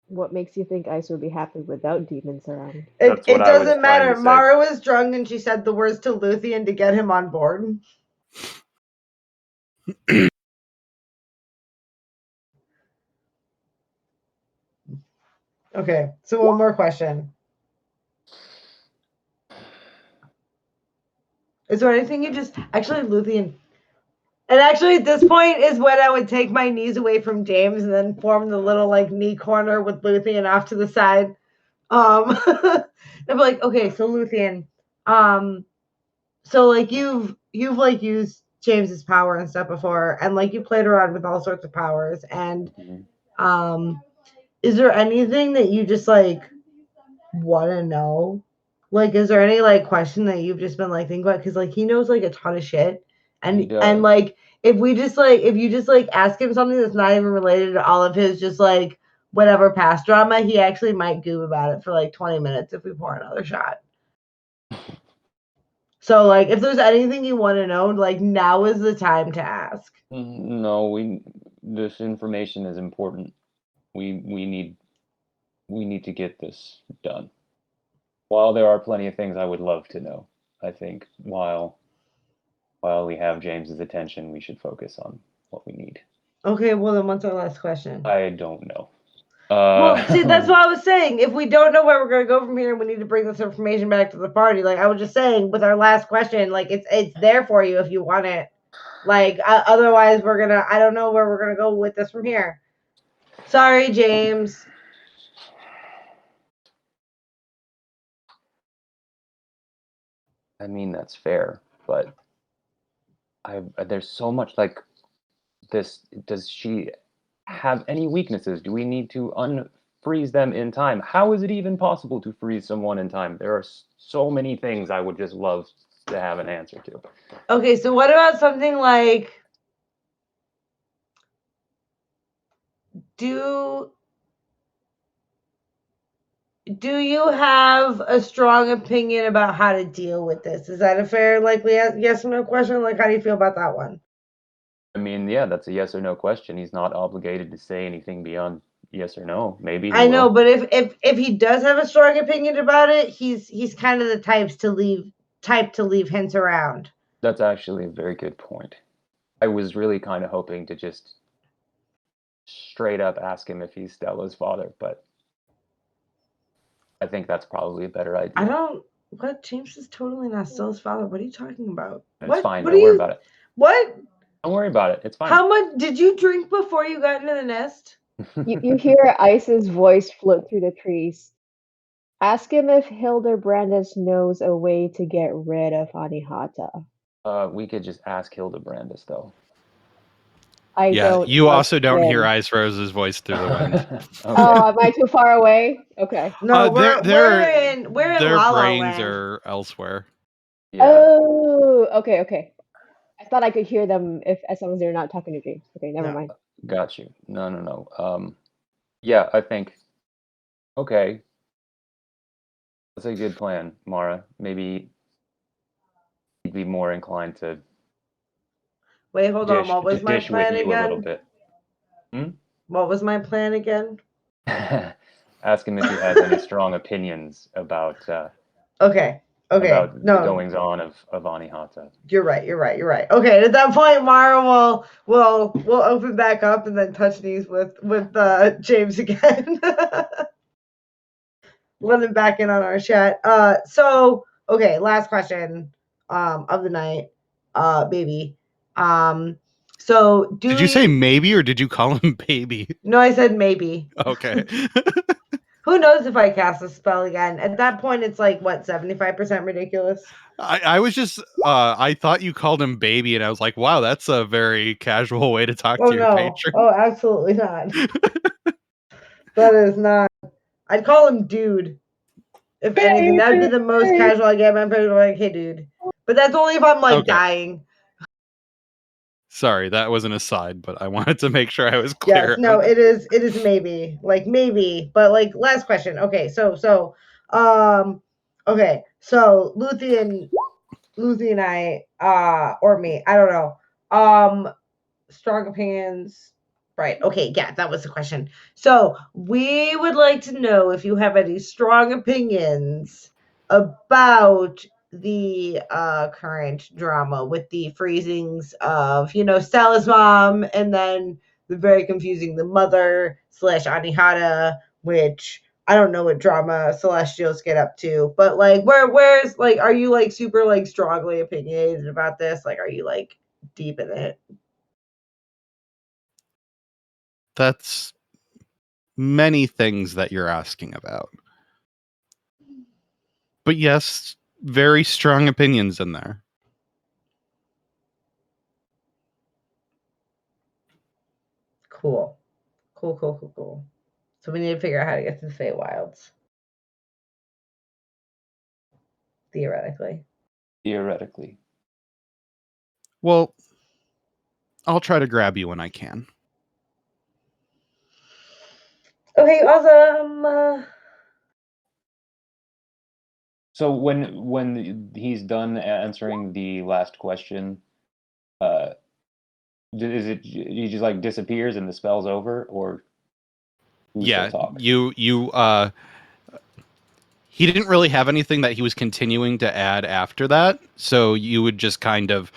What makes you think Ice would be happy without demons around? That's It what I was doesn't trying to matter. say. Mara was drunk and she said the words to Luthien to get him on board. Okay, so one more question. Is there anything you just actually Luthien? And actually, at this point is when I would take my knees away from James and then form the little like knee corner with Luthien off to the side. I'd be like, okay, so Luthien, so like you've like used James's power and stuff before, and like you played around with all sorts of powers, and is there anything that you just like want to know? Like, is there any like question that you've just been like thinking about? Because like he knows like a ton of shit, and like if you just like ask him something that's not even related to all of his just like whatever past drama, he actually might goof about it for like 20 minutes if we pour another shot. So like if there's anything you want to know, like now is the time to ask. No, this information is important. We need to get this done. While there are plenty of things I would love to know, I think while we have James's attention, we should focus on what we need. Okay, well then what's our last question? I don't know. Well, see, that's what I was saying. If we don't know where we're gonna go from here, and we need to bring this information back to the party. Like I was just saying, with our last question, like it's there for you if you want it. Like otherwise, I don't know where we're gonna go with this from here. Sorry, James. I mean, that's fair, but there's so much like this. Does she have any weaknesses? Do we need to unfreeze them in time? How is it even possible to freeze someone in time? There are so many things I would just love to have an answer to. Okay, so what about something like do you have a strong opinion about how to deal with this? Is that a fair, likely yes or no question? Like, how do you feel about that one? I mean, yeah, that's a yes or no question. He's not obligated to say anything beyond yes or no. Maybe he I know, will. but if he does have a strong opinion about it, he's kind of the type to leave hints around. That's actually a very good point. I was really kind of hoping to just straight up ask him if he's Stella's father, but I think that's probably a better idea. I don't. What? James is totally not Stella's father. What are you talking about? It's fine. What Don't worry about it. What? Don't worry about it. It's fine. How much did you drink before you got into the nest? You hear Ice's voice float through the trees. Ask him if Hildebrandis knows a way to get rid of Anihata. We could just ask Hildebrandis, though. I don't. You also don't him. hear Ice Rose's voice through the wind. Okay. Oh, am I too far away? Okay. No, their we're in La La brains Land. are elsewhere. Yeah. Oh, okay. I thought I could hear them as long as they're not talking to James. Okay, never mind. Got you. No. Yeah, I think. Okay. That's a good plan, Mara. Maybe you'd be more inclined to. Wait, hold on. What was my plan with you again? a little bit. What was my plan again? Ask him if he has any strong opinions about. Okay. About No. the goings on of Anihata. You're right. Okay, at that point, Mara will open back up and then touch knees with James again. Let him back in on our chat. So okay, last question of the night, baby. So did you say maybe or did you call him baby? No, I said maybe. Okay. Who knows if I cast a spell again? At that point, it's like what 75% ridiculous. I was just I thought you called him baby, and I was like, wow, that's a very casual way to talk to your patron. Oh, absolutely not. That is not. I'd call him dude. If anything, that would be the most casual I get. My patron like, hey, dude. But that's only if I'm like dying. Sorry, that was an aside, but I wanted to make sure I was clear. Yes, no, it is maybe. Like maybe, but like last question. Okay, so okay, so Luthien and I, or me, I don't know. Strong opinions. Right. Okay, yeah, that was the question. So we would like to know if you have any strong opinions about the current drama with the freezings of, Stella's mom, and then the very confusing the mother / Anihata, which I don't know what drama Celestials get up to, but like where's like, are you like super like strongly opinionated about this? Like, are you like deep in it? That's many things that you're asking about. But yes, very strong opinions in there. Cool. So we need to figure out how to get to the Feywilds. Theoretically. Well, I'll try to grab you when I can. Okay, awesome. So when he's done answering the last question, is it he just like disappears and the spell's over, or yeah, you he didn't really have anything that he was continuing to add after that, so you would just kind of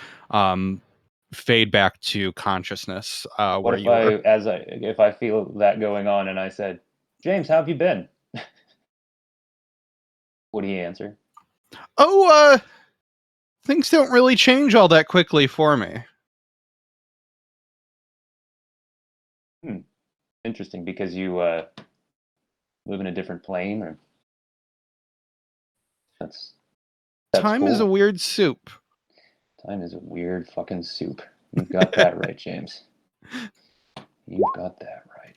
fade back to consciousness. What if I feel that going on and I said, James, how have you been? What do you answer? Oh, things don't really change all that quickly for me. Interesting, because you live in a different plane, or that's time cool. Is a weird soup. Time is a weird fucking soup. You've got that right, James. You've got that right.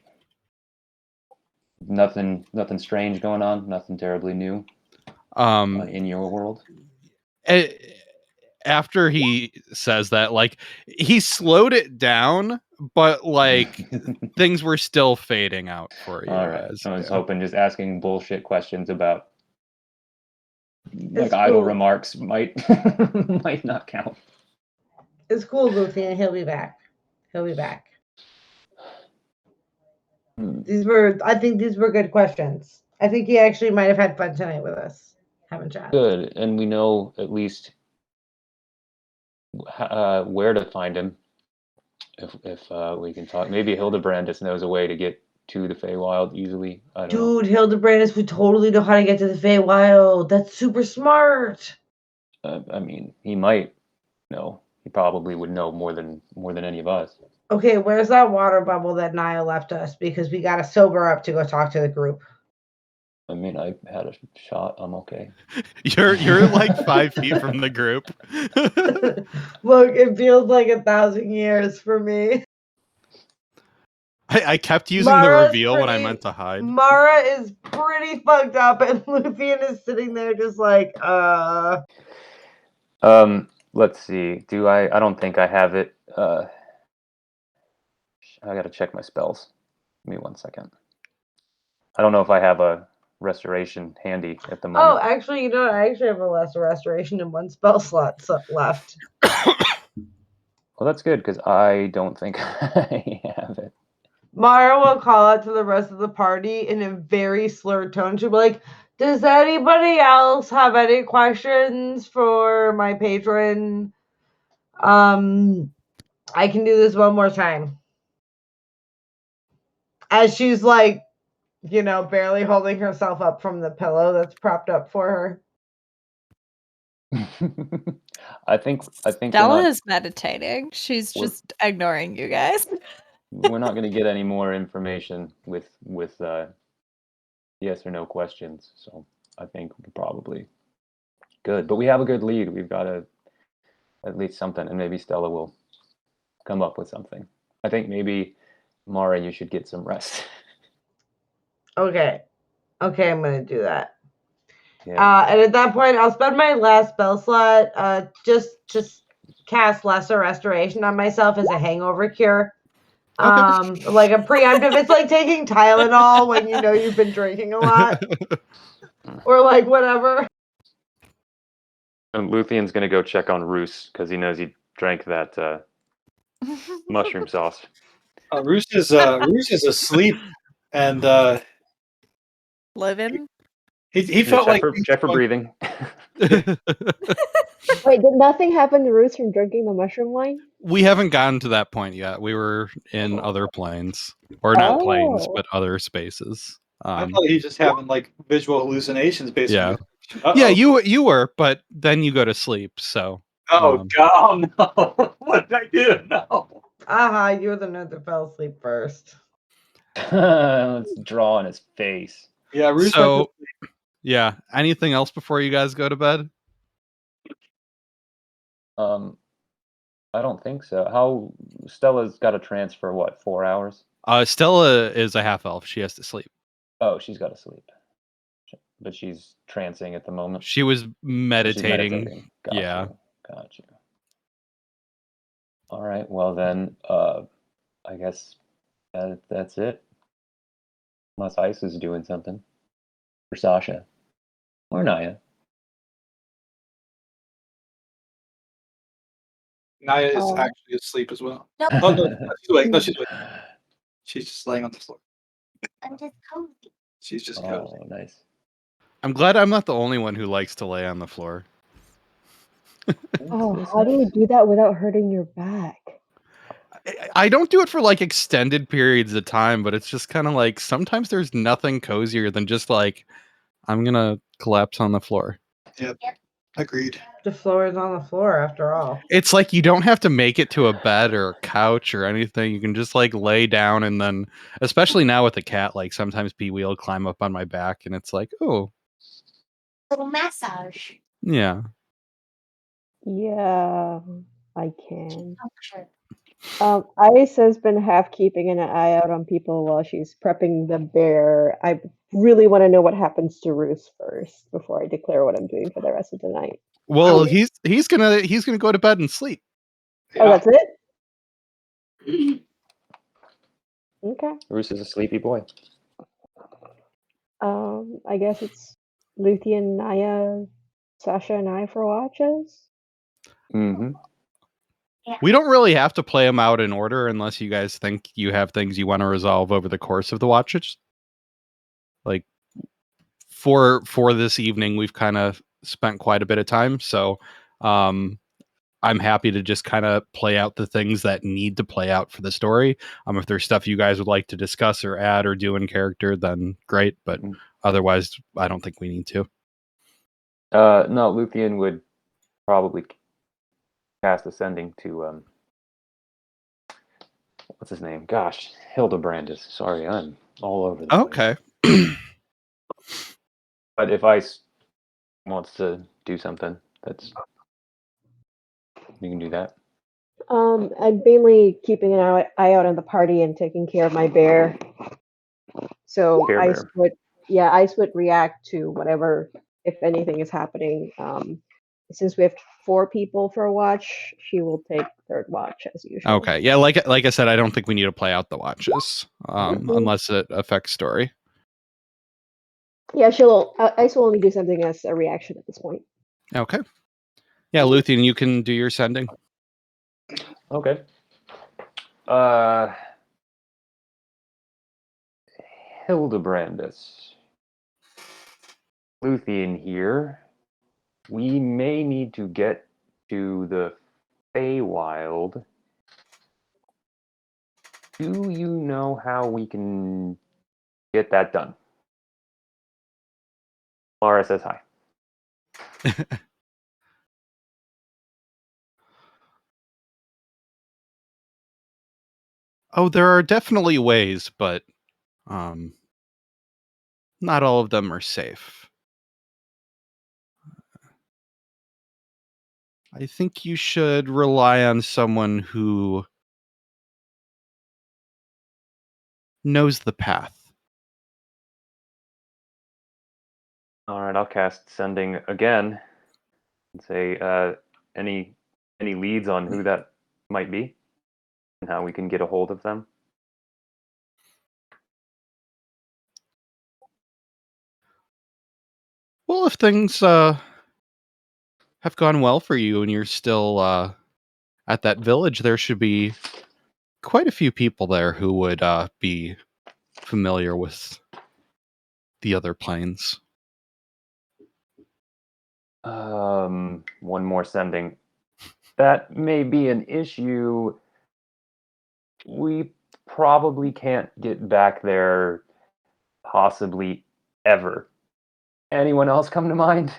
Nothing strange going on. Nothing terribly new. In your world. After he says that, like, he slowed it down, but like things were still fading out for you. All right. I was hoping just asking bullshit questions about like idle remarks might not count. It's cool, Luthien. He'll be back. I think these were good questions. I think he actually might have had fun tonight with us, having chat. Good, and we know at least where to find him. If we can talk, maybe Hildebrand just knows a way to get to the Feywild easily. I don't know. Dude, Hildebrandis would totally know how to get to the Feywild. That's super smart. I mean, he might know. He probably would know more than any of us. Okay, where's that water bubble that Naya left us? Because we gotta sober up to go talk to the group. I mean, I had a shot. I'm okay. You're like 5 feet from the group. Look, it feels like 1,000 years for me. I kept using the reveal when I meant to hide. Mara is pretty fucked up, and Luthien is sitting there just like, Let's see. I don't think I have it. I gotta check my spells. Give me 1 second. I don't know if I have a restoration handy at the moment. Oh, actually, you know what? I actually have a lesser restoration and 1 spell slot left. Well, that's good, because I don't think I have it. Mara will call out to the rest of the party in a very slurred tone. She'll be like, does anybody else have any questions for my patron? I can do this one more time. As she's like, barely holding herself up from the pillow that's propped up for her. I think Stella is meditating. She's just ignoring you guys. We're not going to get any more information with yes or no questions. So I think we're probably good. But we have a good lead. We've got at least something, and maybe Stella will come up with something. I think maybe Mara, you should get some rest. Okay, I'm gonna do that. Yeah. And at that point, I'll spend my last spell slot just cast Lesser Restoration on myself as a hangover cure. Okay. Like a preemptive. It's like taking Tylenol when you know you've been drinking a lot, or like whatever. And Luthien's gonna go check on Roos because he knows he drank that mushroom sauce. Roos is asleep and living. He felt check for breathing. Wait, did nothing happen to Roos from drinking the mushroom wine? We haven't gotten to that point yet. We were in other planes, or not planes, but other spaces. I thought he was just having like visual hallucinations, basically. Yeah, yeah, you were, but then you go to sleep. So. Oh God, no! What did I do? No. You're the nerd that fell asleep first. Let's draw on his face. Yeah, Roos. So, yeah. Anything else before you guys go to bed? I don't think so. How Stella's got to transfer what, 4 hours? Stella is a half elf. She has to sleep. Oh, she's got to sleep. But she's trancing at the moment. She was meditating. Gotcha. All right. Well then, I guess that's it. Unless Ice is doing something for Sasha or Naya. Naya is actually asleep as well. No. Oh, no, she's awake. No, she's awake. She's just laying on the floor. I'm just cozy. She's just cozy. Oh, nice. I'm glad I'm not the only one who likes to lay on the floor. Oh, how do you do that without hurting your back? I don't do it for like extended periods of time, but it's just kind of like sometimes there's nothing cozier than just like I'm gonna collapse on the floor. Yep. Agreed. The floor is on the floor after all. It's like you don't have to make it to a bed or a couch or anything. You can just like lay down, and then especially now with the cat, like sometimes Pee-wee will climb up on my back and it's like, oh, little massage. Yeah. Yeah, I can. Oh, sure. Ice has been half keeping an eye out on people while she's prepping the bear. I really want to know what happens to Roos first before I declare what I'm doing for the rest of the night. Well, he's gonna go to bed and sleep. Yeah. Oh, that's it? Okay. Roos is a sleepy boy. I guess it's Luthien, Naya, Sasha, and I for watches. Mm-hmm. We don't really have to play them out in order unless you guys think you have things you want to resolve over the course of the watches. Like for this evening, we've kind of spent quite a bit of time, so I'm happy to just kind of play out the things that need to play out for the story. If there's stuff you guys would like to discuss or add or do in character, then great. But otherwise, I don't think we need to. No, Luthien would probably cast Ascending to what's his name? Gosh, Hildebrandus. Sorry, I'm all over the place. Okay. But if Ice wants to do something, you can do that. I'm mainly keeping an eye out on the party and taking care of my bear. So Ice would react to whatever, if anything, is happening. Since we have 4 people for a watch, she will take third watch as usual. Okay. Yeah, like I said, I don't think we need to play out the watches unless it affects story. Yeah, Ice will only do something as a reaction at this point. Okay. Yeah, Luthien, you can do your sending. Okay. Hildebrandus. Luthien here. We may need to get to the Feywild. Do you know how we can get that done? Laura says hi. Oh, there are definitely ways, but not all of them are safe. I think you should rely on someone who knows the path. All right, I'll cast Sending again and say any leads on who that might be and how we can get a hold of them. Well, if things have gone well for you and you're still at that village, there should be quite a few people there who would be familiar with the other planes. One more Sending. That may be an issue. We probably can't get back there possibly ever. Anyone else come to mind?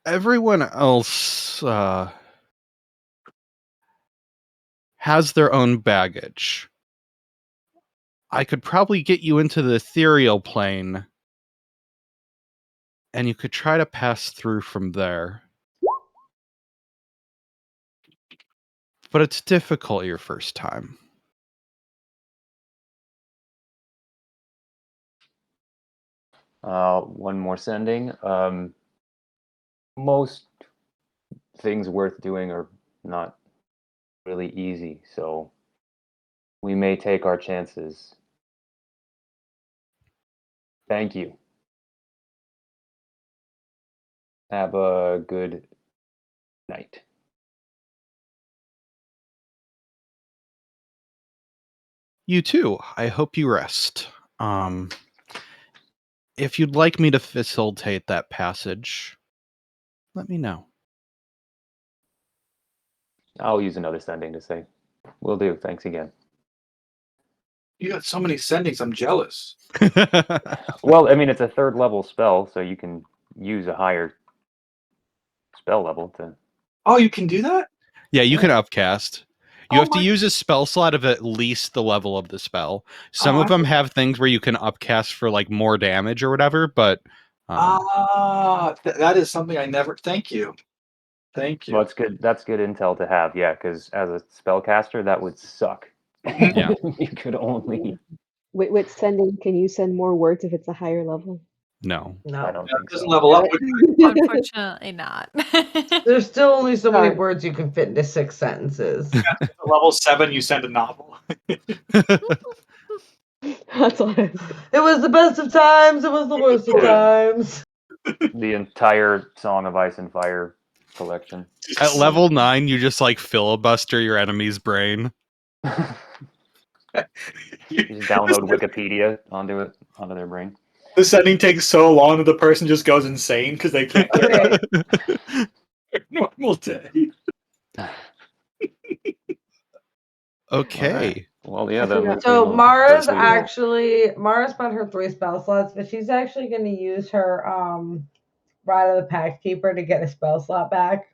Everyone else has their own baggage. I could probably get you into the ethereal plane, and you could try to pass through from there. But it's difficult your first time. One more Sending. Most things worth doing are not really easy, so we may take our chances. Thank you. Have a good night. You too. I hope you rest. If you'd like me to facilitate that passage, let me know. I'll use another Sending to say, will do. Thanks again. You got so many Sendings, I'm jealous. Well, I mean, it's a 3rd level spell, so you can use a higher spell level to... Oh, you can do that? Yeah, you can upcast. You have to use a spell slot of at least the level of the spell. Some of them have things where you can upcast for like more damage or whatever, but that is something I never... Thank you. Thank you. Well, that's good. That's good intel to have, yeah, because as a spellcaster, that would suck. Yeah. You could only... With Sending, can you send more words if it's a higher level? No. I No. don't Yeah, think it doesn't so. level up. Unfortunately not. There's still only so many Sorry. words you can fit into 6 sentences. At level 7, you send a novel. That's all. It was the best of times. It was the worst of times. The entire Song of Ice and Fire collection. At level 9, you just like filibuster your enemy's brain. You just download Wikipedia onto their brain. The sending takes so long that the person just goes insane because they can't get Okay. a normal day. Okay. Well, yeah. I Then forgot. So we'll- Mara's we'll- Mara spent her 3 spell slots, but she's actually going to use her Ride of the Pact Keeper to get a spell slot back.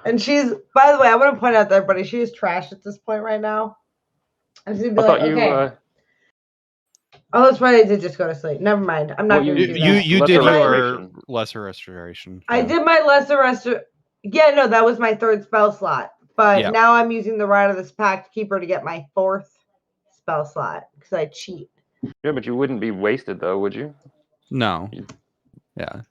And she's, by the way, I want to point out to everybody, she is trash at this point right now. And she's I gonna be thought like, you. okay. Oh, that's right. I did just go to sleep. Never mind. I'm not Well, going You to do you, that. you Lesser did your restoration. lesser restoration. I yeah. did my lesser Yeah, no, that was my 3rd spell slot. But Yeah. now I'm using the Ride of this Pact Keeper to get my 4th spell slot because I cheat. Yeah, but you wouldn't be wasted though, would you? No. Yeah.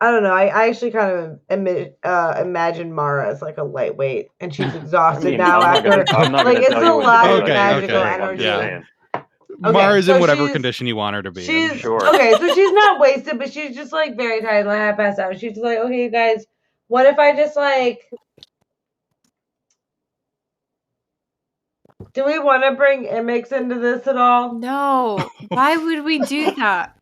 I don't know. I actually kind of imagine Mara as like a lightweight, and she's exhausted now I'm after. not like gonna it's tell a you what to lot do. of Okay, magical okay, I'm just energy. saying. Mara's so in whatever she's- condition you want her to be in. She's Sure. okay, so she's not wasted, but she's just like very tired, like half passed out. She's just like, okay, you guys, what if I just like? Do we want to bring Imix into this at all? No. Why would we do that?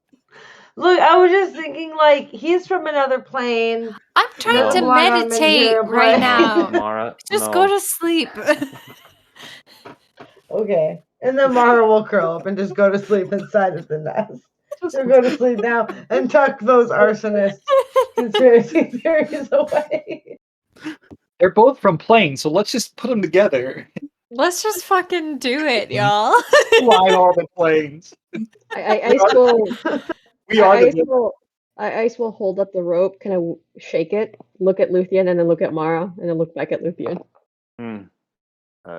Look, I was just thinking, like, he's from another plane. I'm trying No. to Belong on meditate Material right Plane. now. Mara, Just no. go to sleep. Okay, and then Mara will curl up and just go to sleep inside of the nest. She'll go to sleep now and tuck those arsonist conspiracy theories away. They're both from planes, so let's just put them together. Let's just fucking do it, y'all. Fly all the planes. Ice will. We are Ice the will. Ice will hold up the rope, kind of shake it, look at Luthien, and then look at Mara, and then look back at Luthien.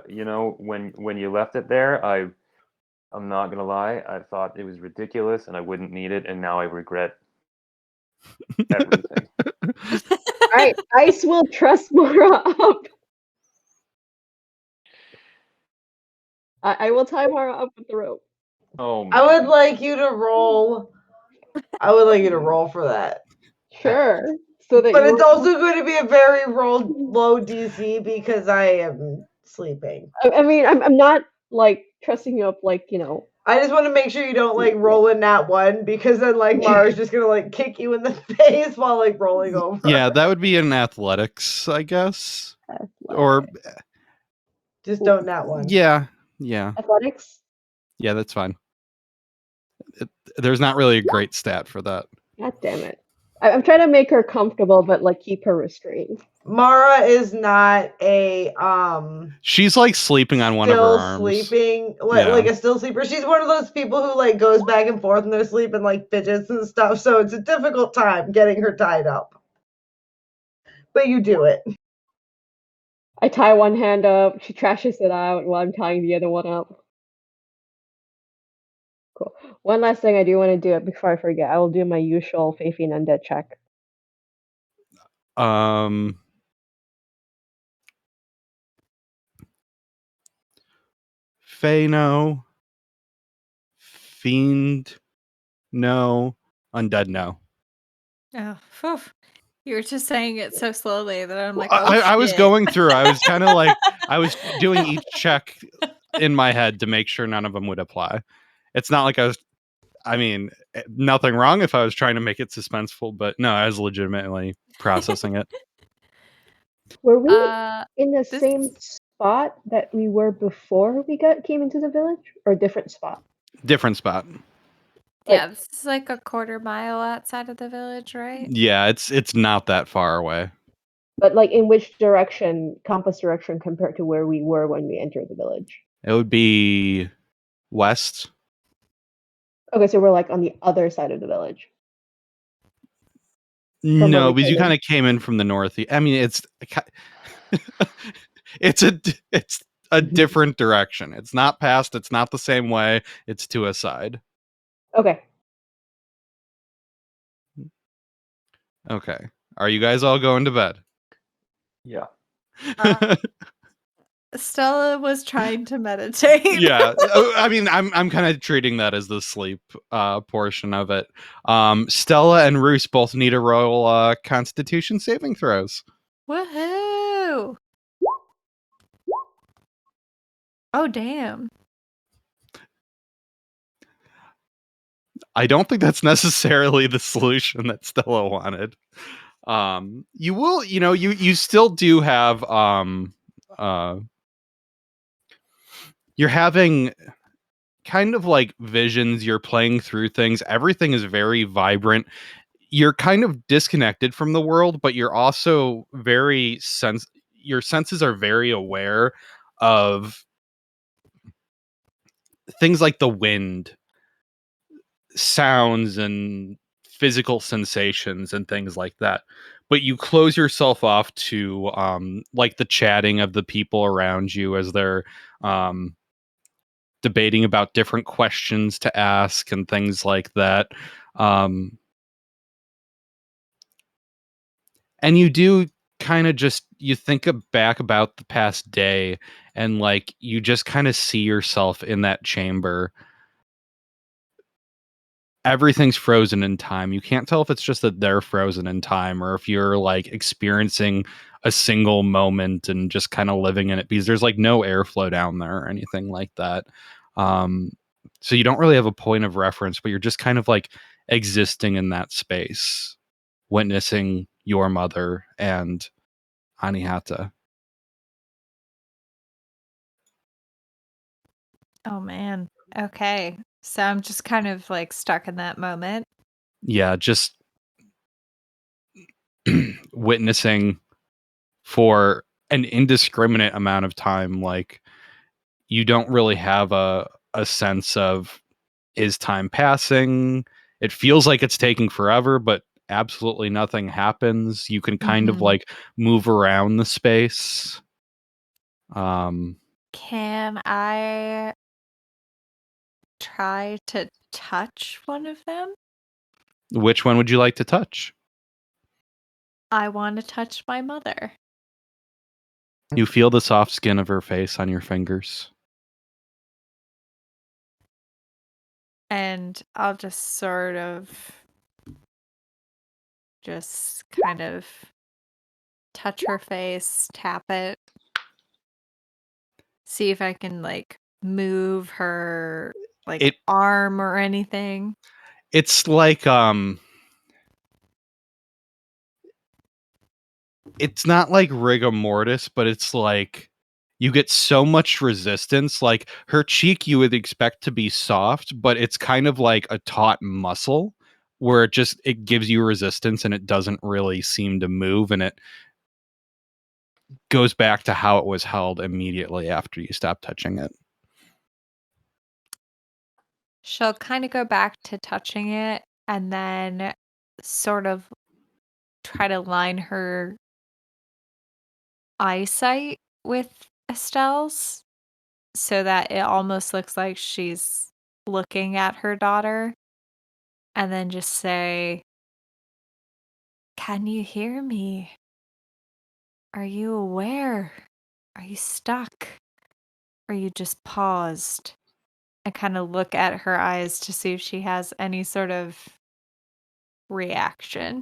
You know, when you left it there, I'm not gonna lie, I thought it was ridiculous and I wouldn't need it, and now I regret everything. All right, Ice will trust Mara up. I will tie Mara up with the rope. Oh, I would like you to roll. I would like you to roll for that. Sure. So that But you it's also going to be a very low DC because I am sleeping. I mean, I'm not like trusting you up, like, you know. I just want to make sure you don't like roll in that one because then like Mara's just gonna like kick you in the face while like rolling over. Yeah, that would be in athletics, I guess. Or Just don't that one. yeah. Athletics. Yeah, that's fine. There's not really a great stat for that. God damn it! I'm trying to make her comfortable, but like keep her restrained. Mara is not a She's like sleeping on one of her still arms. sleeping Yeah. like a still sleeper. She's one of those people who like goes back and forth in their sleep and like fidgets and stuff. So it's a difficult time getting her tied up. But you do it. I tie one hand up. She trashes it out while I'm tying the other one up. Cool. One last thing I do want to do it before I forget. I will do my usual Faith and Undead check. Fey, no. Fiend, no. Undead, no. Oh, phew. You were just saying it so slowly that I'm like, I was shit. going through. I was kind of like, I was doing each check in my head to make sure none of them would apply. It's not like I mean, nothing wrong if I was trying to make it suspenseful, but no, I was legitimately processing it. Were we in the this- same spot that we were before we came into the village, or a different spot? Different spot. Yeah, this is like a quarter mile outside of the village, right? Yeah, it's not that far away. But like in which direction, compass direction, compared to where we were when we entered the village? It would be west. Okay, so we're like on the other side of the village. No, where we because you came in. kind of came in from the north. I mean, it's a different direction. It's not past. It's not the same way. It's to a side. Okay. Okay. Are you guys all going to bed? Yeah. Stella was trying to meditate. Yeah. I mean, I'm kind of treating that as the sleep portion of it. Stella and Roos both need to roll Constitution saving throws. Woohoo! Oh, damn. I don't think that's necessarily the solution that Stella wanted. You will, you still do have you're having kind of like visions, you're playing through things. Everything is very vibrant. You're kind of disconnected from the world, but you're also your senses are very aware of things like the wind, sounds and physical sensations and things like that. But you close yourself off to like the chatting of the people around you as they're debating about different questions to ask and things like that. And you do kind of just you think back about the past day, and like you just kind of see yourself in that chamber. Everything's frozen in time. You can't tell if it's just that they're frozen in time or if you're like experiencing a single moment and just kind of living in it, because there's like no airflow down there or anything like that. So you don't really have a point of reference, but you're just kind of like existing in that space, witnessing your mother and Anihata. Oh, man. Okay. So I'm just kind of like stuck in that moment. Yeah, just witnessing for an indiscriminate amount of time. Like you don't really have a sense of, is time passing? It feels like it's taking forever, but absolutely nothing happens. You can kind of like move around the space. Can I try to touch one of them? Which one would you like to touch? I want to touch my mother. You feel the soft skin of her face on your fingers. And I'll just sort of just kind of touch her face, tap it, see if I can like move her like arm or anything. It's like it's not like rigor mortis, but it's like you get so much resistance. Like her cheek you would expect to be soft, but it's kind of like a taut muscle where it gives you resistance and it doesn't really seem to move, and it goes back to how it was held immediately after you stop touching it. She'll kind of go back to touching it and then sort of try to line her eyesight with Estelle's so that it almost looks like she's looking at her daughter, and then just say, "Can you hear me? Are you aware? Are you stuck? Are you just paused?" And kind of look at her eyes to see if she has any sort of reaction.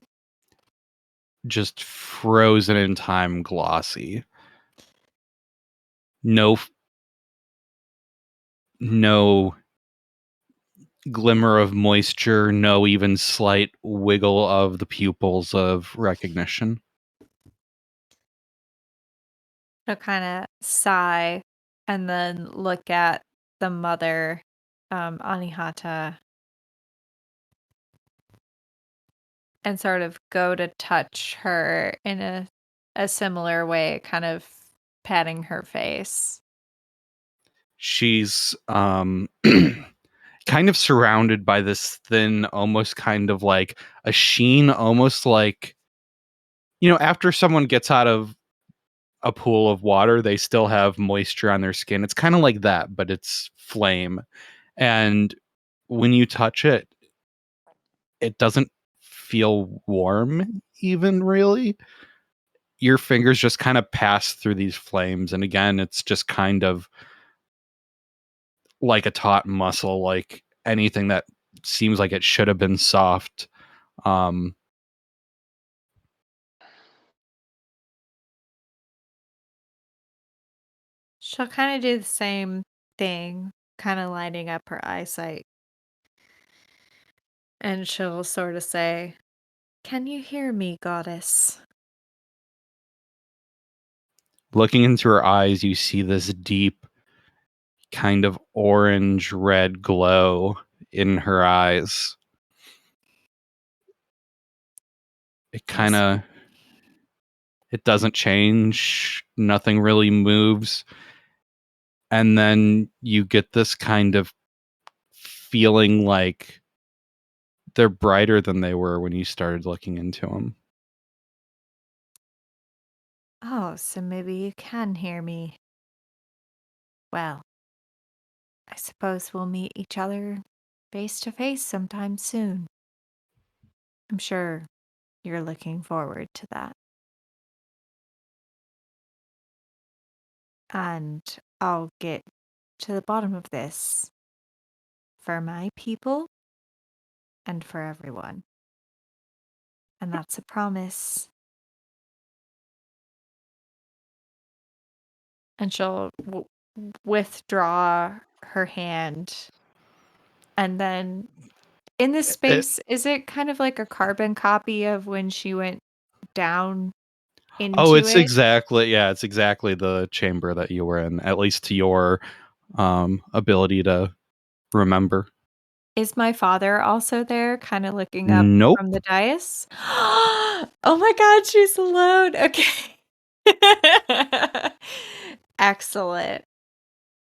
Just frozen in time, glossy. No glimmer of moisture, no even slight wiggle of the pupils of recognition. She'll kind of sigh and then look at the mother, Anihata, and sort of go to touch her in a similar way, kind of patting her face. She's kind of surrounded by this thin, almost kind of like a sheen, almost like, after someone gets out of a pool of water, they still have moisture on their skin. It's kind of like that, but it's flame. And when you touch it, it doesn't feel warm even really. Your fingers just kind of pass through these flames, and again, it's just kind of like a taut muscle, like anything that seems like it should have been soft. She'll kind of do the same thing, kind of lining up her eyesight. And she'll sort of say, "Can you hear me, goddess?" Looking into her eyes, you see this deep kind of orange red glow in her eyes. It kind of, it doesn't change. Nothing really moves. And then you get this kind of feeling like they're brighter than they were when you started looking into them. Oh, so maybe you can hear me. Well, I suppose we'll meet each other face to face sometime soon. I'm sure you're looking forward to that. And I'll get to the bottom of this for my people and for everyone. And that's a promise. And she'll withdraw her hand. And then in this space, is it kind of like a carbon copy of when she went down into it's it? exactly, yeah, it's exactly the chamber that you were in, at least to your ability to remember. Is my father also there, kind of looking up Nope. from the dais? Oh my god, she's alone. Okay. Excellent.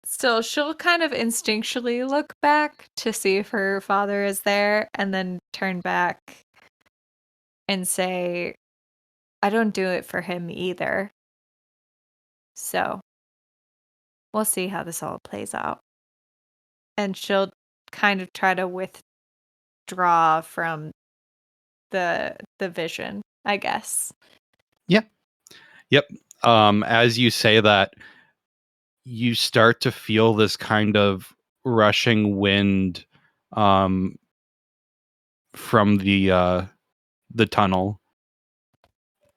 So she'll kind of instinctually look back to see if her father is there and then turn back and say, I don't do it for him either. So we'll see how this all plays out. And she'll kind of try to withdraw from the vision, I guess. Yeah. Yep. As you say that, you start to feel this kind of rushing wind from the tunnel,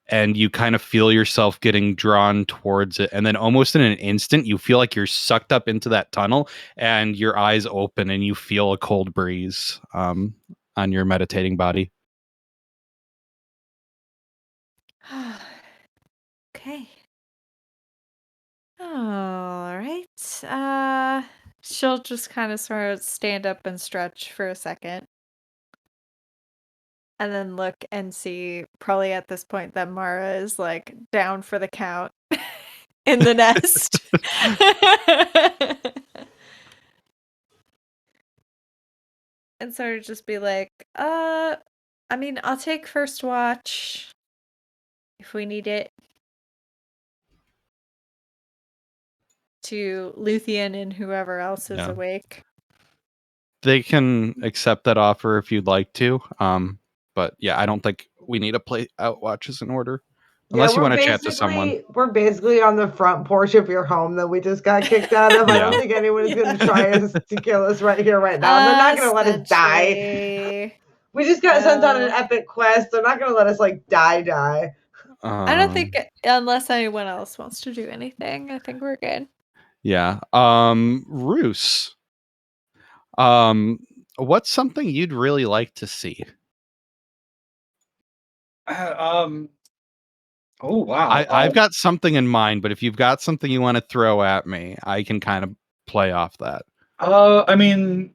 and you kind of feel yourself getting drawn towards it, and then almost in an instant you feel like you're sucked up into that tunnel, and your eyes open and you feel a cold breeze on your meditating body. Okay. All right. She'll just kind of sort of stand up and stretch for a second. And then look and see, probably at this point, that Mara is like down for the count in the nest. And sort of just be like, I mean, I'll take first watch if we need it. To Luthien and whoever else is awake. They can accept that offer if you'd like to. But yeah, I don't think we need to play out watches in order. Unless you want to chat to someone. We're basically on the front porch of your home that we just got kicked out of. I don't think anyone is going to try to kill us right here, right now. They're not going to let us die. We just got sent on an epic quest. They're not going to let us like die. I don't think, unless anyone else wants to do anything, I think we're good. Yeah. Roos. What's something you'd really like to see? Oh wow. I've got something in mind, but if you've got something you want to throw at me, I can kind of play off that. I mean,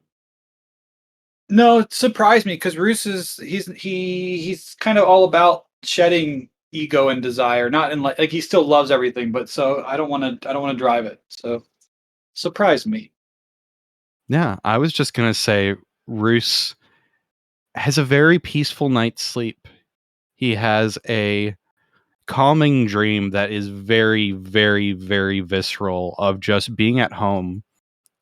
no, it surprised me because Roos is he's kind of all about shedding ego and desire, not in like he still loves everything, but so I don't want to drive it. So surprised me. Yeah, I was just gonna say Roos has a very peaceful night's sleep. He has a calming dream that is very, very, very visceral of just being at home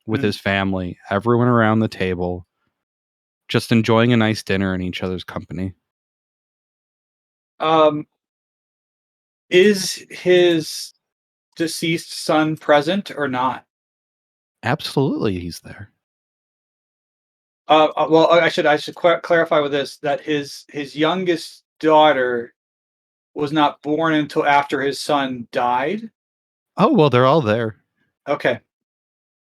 with his family, everyone around the table, just enjoying a nice dinner in each other's company. Is his deceased son present or not? Absolutely, he's there. Well, I should clarify with this that his youngest daughter was not born until after his son died. Oh, well, they're all there. Okay.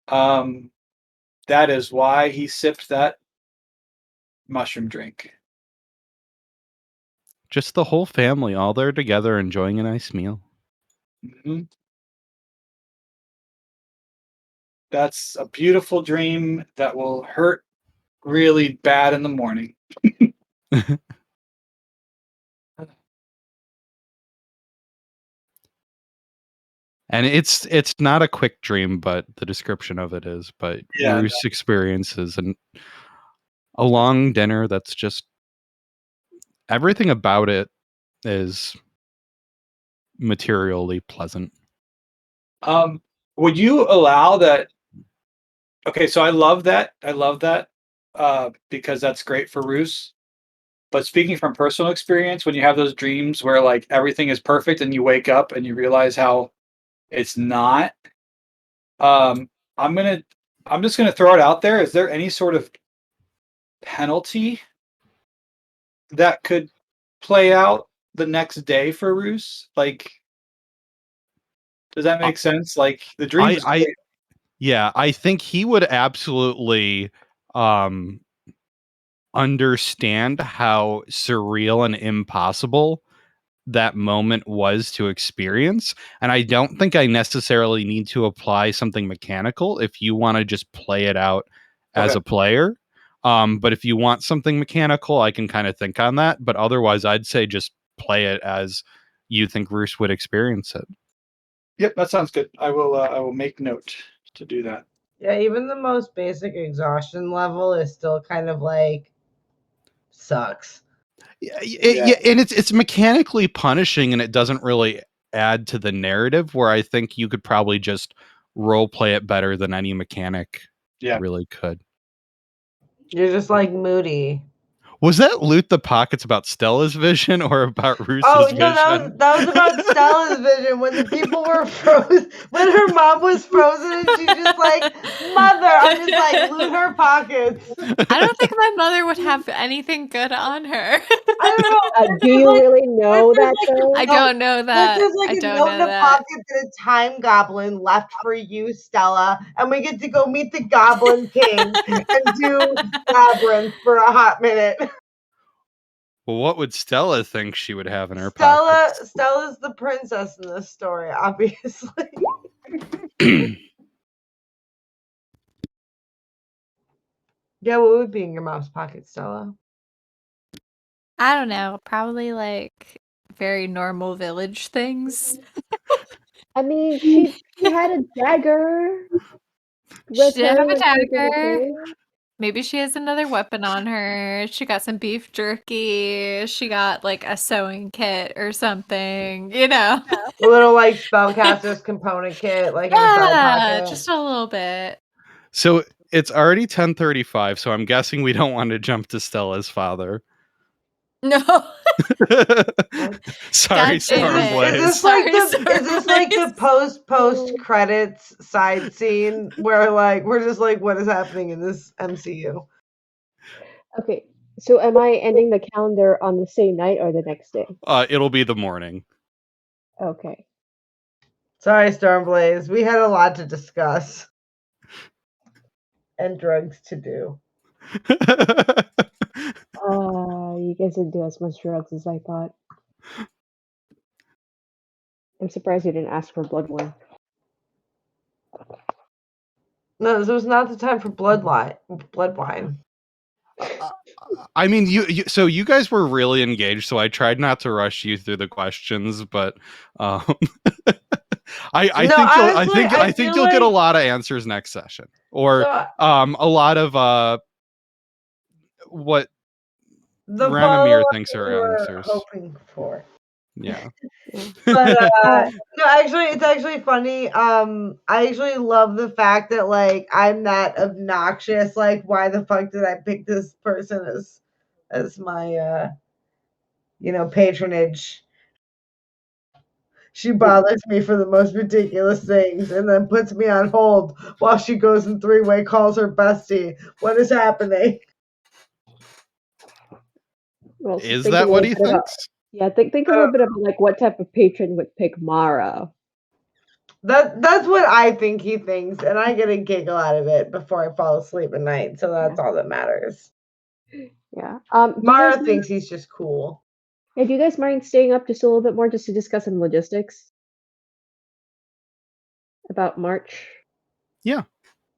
That is why he sipped that mushroom drink. Just the whole family, all there together, enjoying a nice meal. Mm-hmm. That's a beautiful dream that will hurt really bad in the morning. And it's not a quick dream, but the description of it is. But Yeah, Roos experiences a long dinner that's just everything about it is materially pleasant. Would you allow that? Okay, so I love that. Because that's great for Roos. But speaking from personal experience, when you have those dreams where like everything is perfect and you wake up and you realize how it's not, I'm just gonna throw it out there. Is there any sort of penalty that could play out the next day for Roos? Like, does that make sense? Like the dream is great. Yeah, I think he would absolutely understand how surreal and impossible that moment was to experience. And I don't think I necessarily need to apply something mechanical if you want to just play it out as a player. But if you want something mechanical, I can kind of think on that. But otherwise, I'd say just play it as you think Roos would experience it. Yep, that sounds good. I will make note to do that. Yeah, even the most basic exhaustion level is still kind of like sucks. Yeah, and it's mechanically punishing, and it doesn't really add to the narrative. Where I think you could probably just role play it better than any mechanic really could. You're just like moody. Was that Loot the Pockets about Stella's vision or about Roos's vision? No, that was about Stella's vision when the people were frozen. When her mom was frozen and she's just like, "Mother," I'm just like, loot her pockets. I don't think my mother would have anything good on her. I don't know. Do you really know that though? I don't know that. There's like I a don't note know in the that. pocket that a time goblin left for you, Stella, and we get to go meet the Goblin King and do Labyrinth for a hot minute. Well, what would Stella think she would have in her pocket? Stella's the princess in this story, obviously. Yeah, what would be in your mom's pocket, Stella? I don't know. Probably like very normal village things. I mean, she had a dagger. She did have a dagger. Maybe she has another weapon on her. She got some beef jerky. She got like a sewing kit or something, you know. A little like spellcaster's component kit, like in a side pocket. Just a little bit. So it's already 10:35, so I'm guessing we don't want to jump to Stella's father. No. Sorry, Stormblaze. Is this like the post credits side scene where like we're just like, what is happening in this MCU? Okay, so am I ending the calendar on the same night or the next day? It'll be the morning. Okay. Sorry, Stormblaze. We had a lot to discuss. And drugs to do. You guys didn't do as much drugs as I thought. I'm surprised you didn't ask for blood wine. No, this was not the time for blood wine. I mean, you guys were really engaged, so I tried not to rush you through the questions, but I think you'll get a lot of answers next session, or a lot of what the Ranamir thinks are we're answers. hoping for. Yeah. But no, actually, it's actually funny. I actually love the fact that like I'm that obnoxious. Like, why the fuck did I pick this person as my patronage? She bothers me for the most ridiculous things and then puts me on hold while she goes and three-way calls her bestie. What is happening? Well, so Is think a that what little he bit about- thinks? Yeah, think a little bit about like what type of patron would pick Mara. That's what I think he thinks, and I get a giggle out of it before I fall asleep at night. So that's all that matters. Yeah. Mara thinks he's just cool. Yeah, do you guys mind staying up just a little bit more just to discuss some logistics about March? Yeah.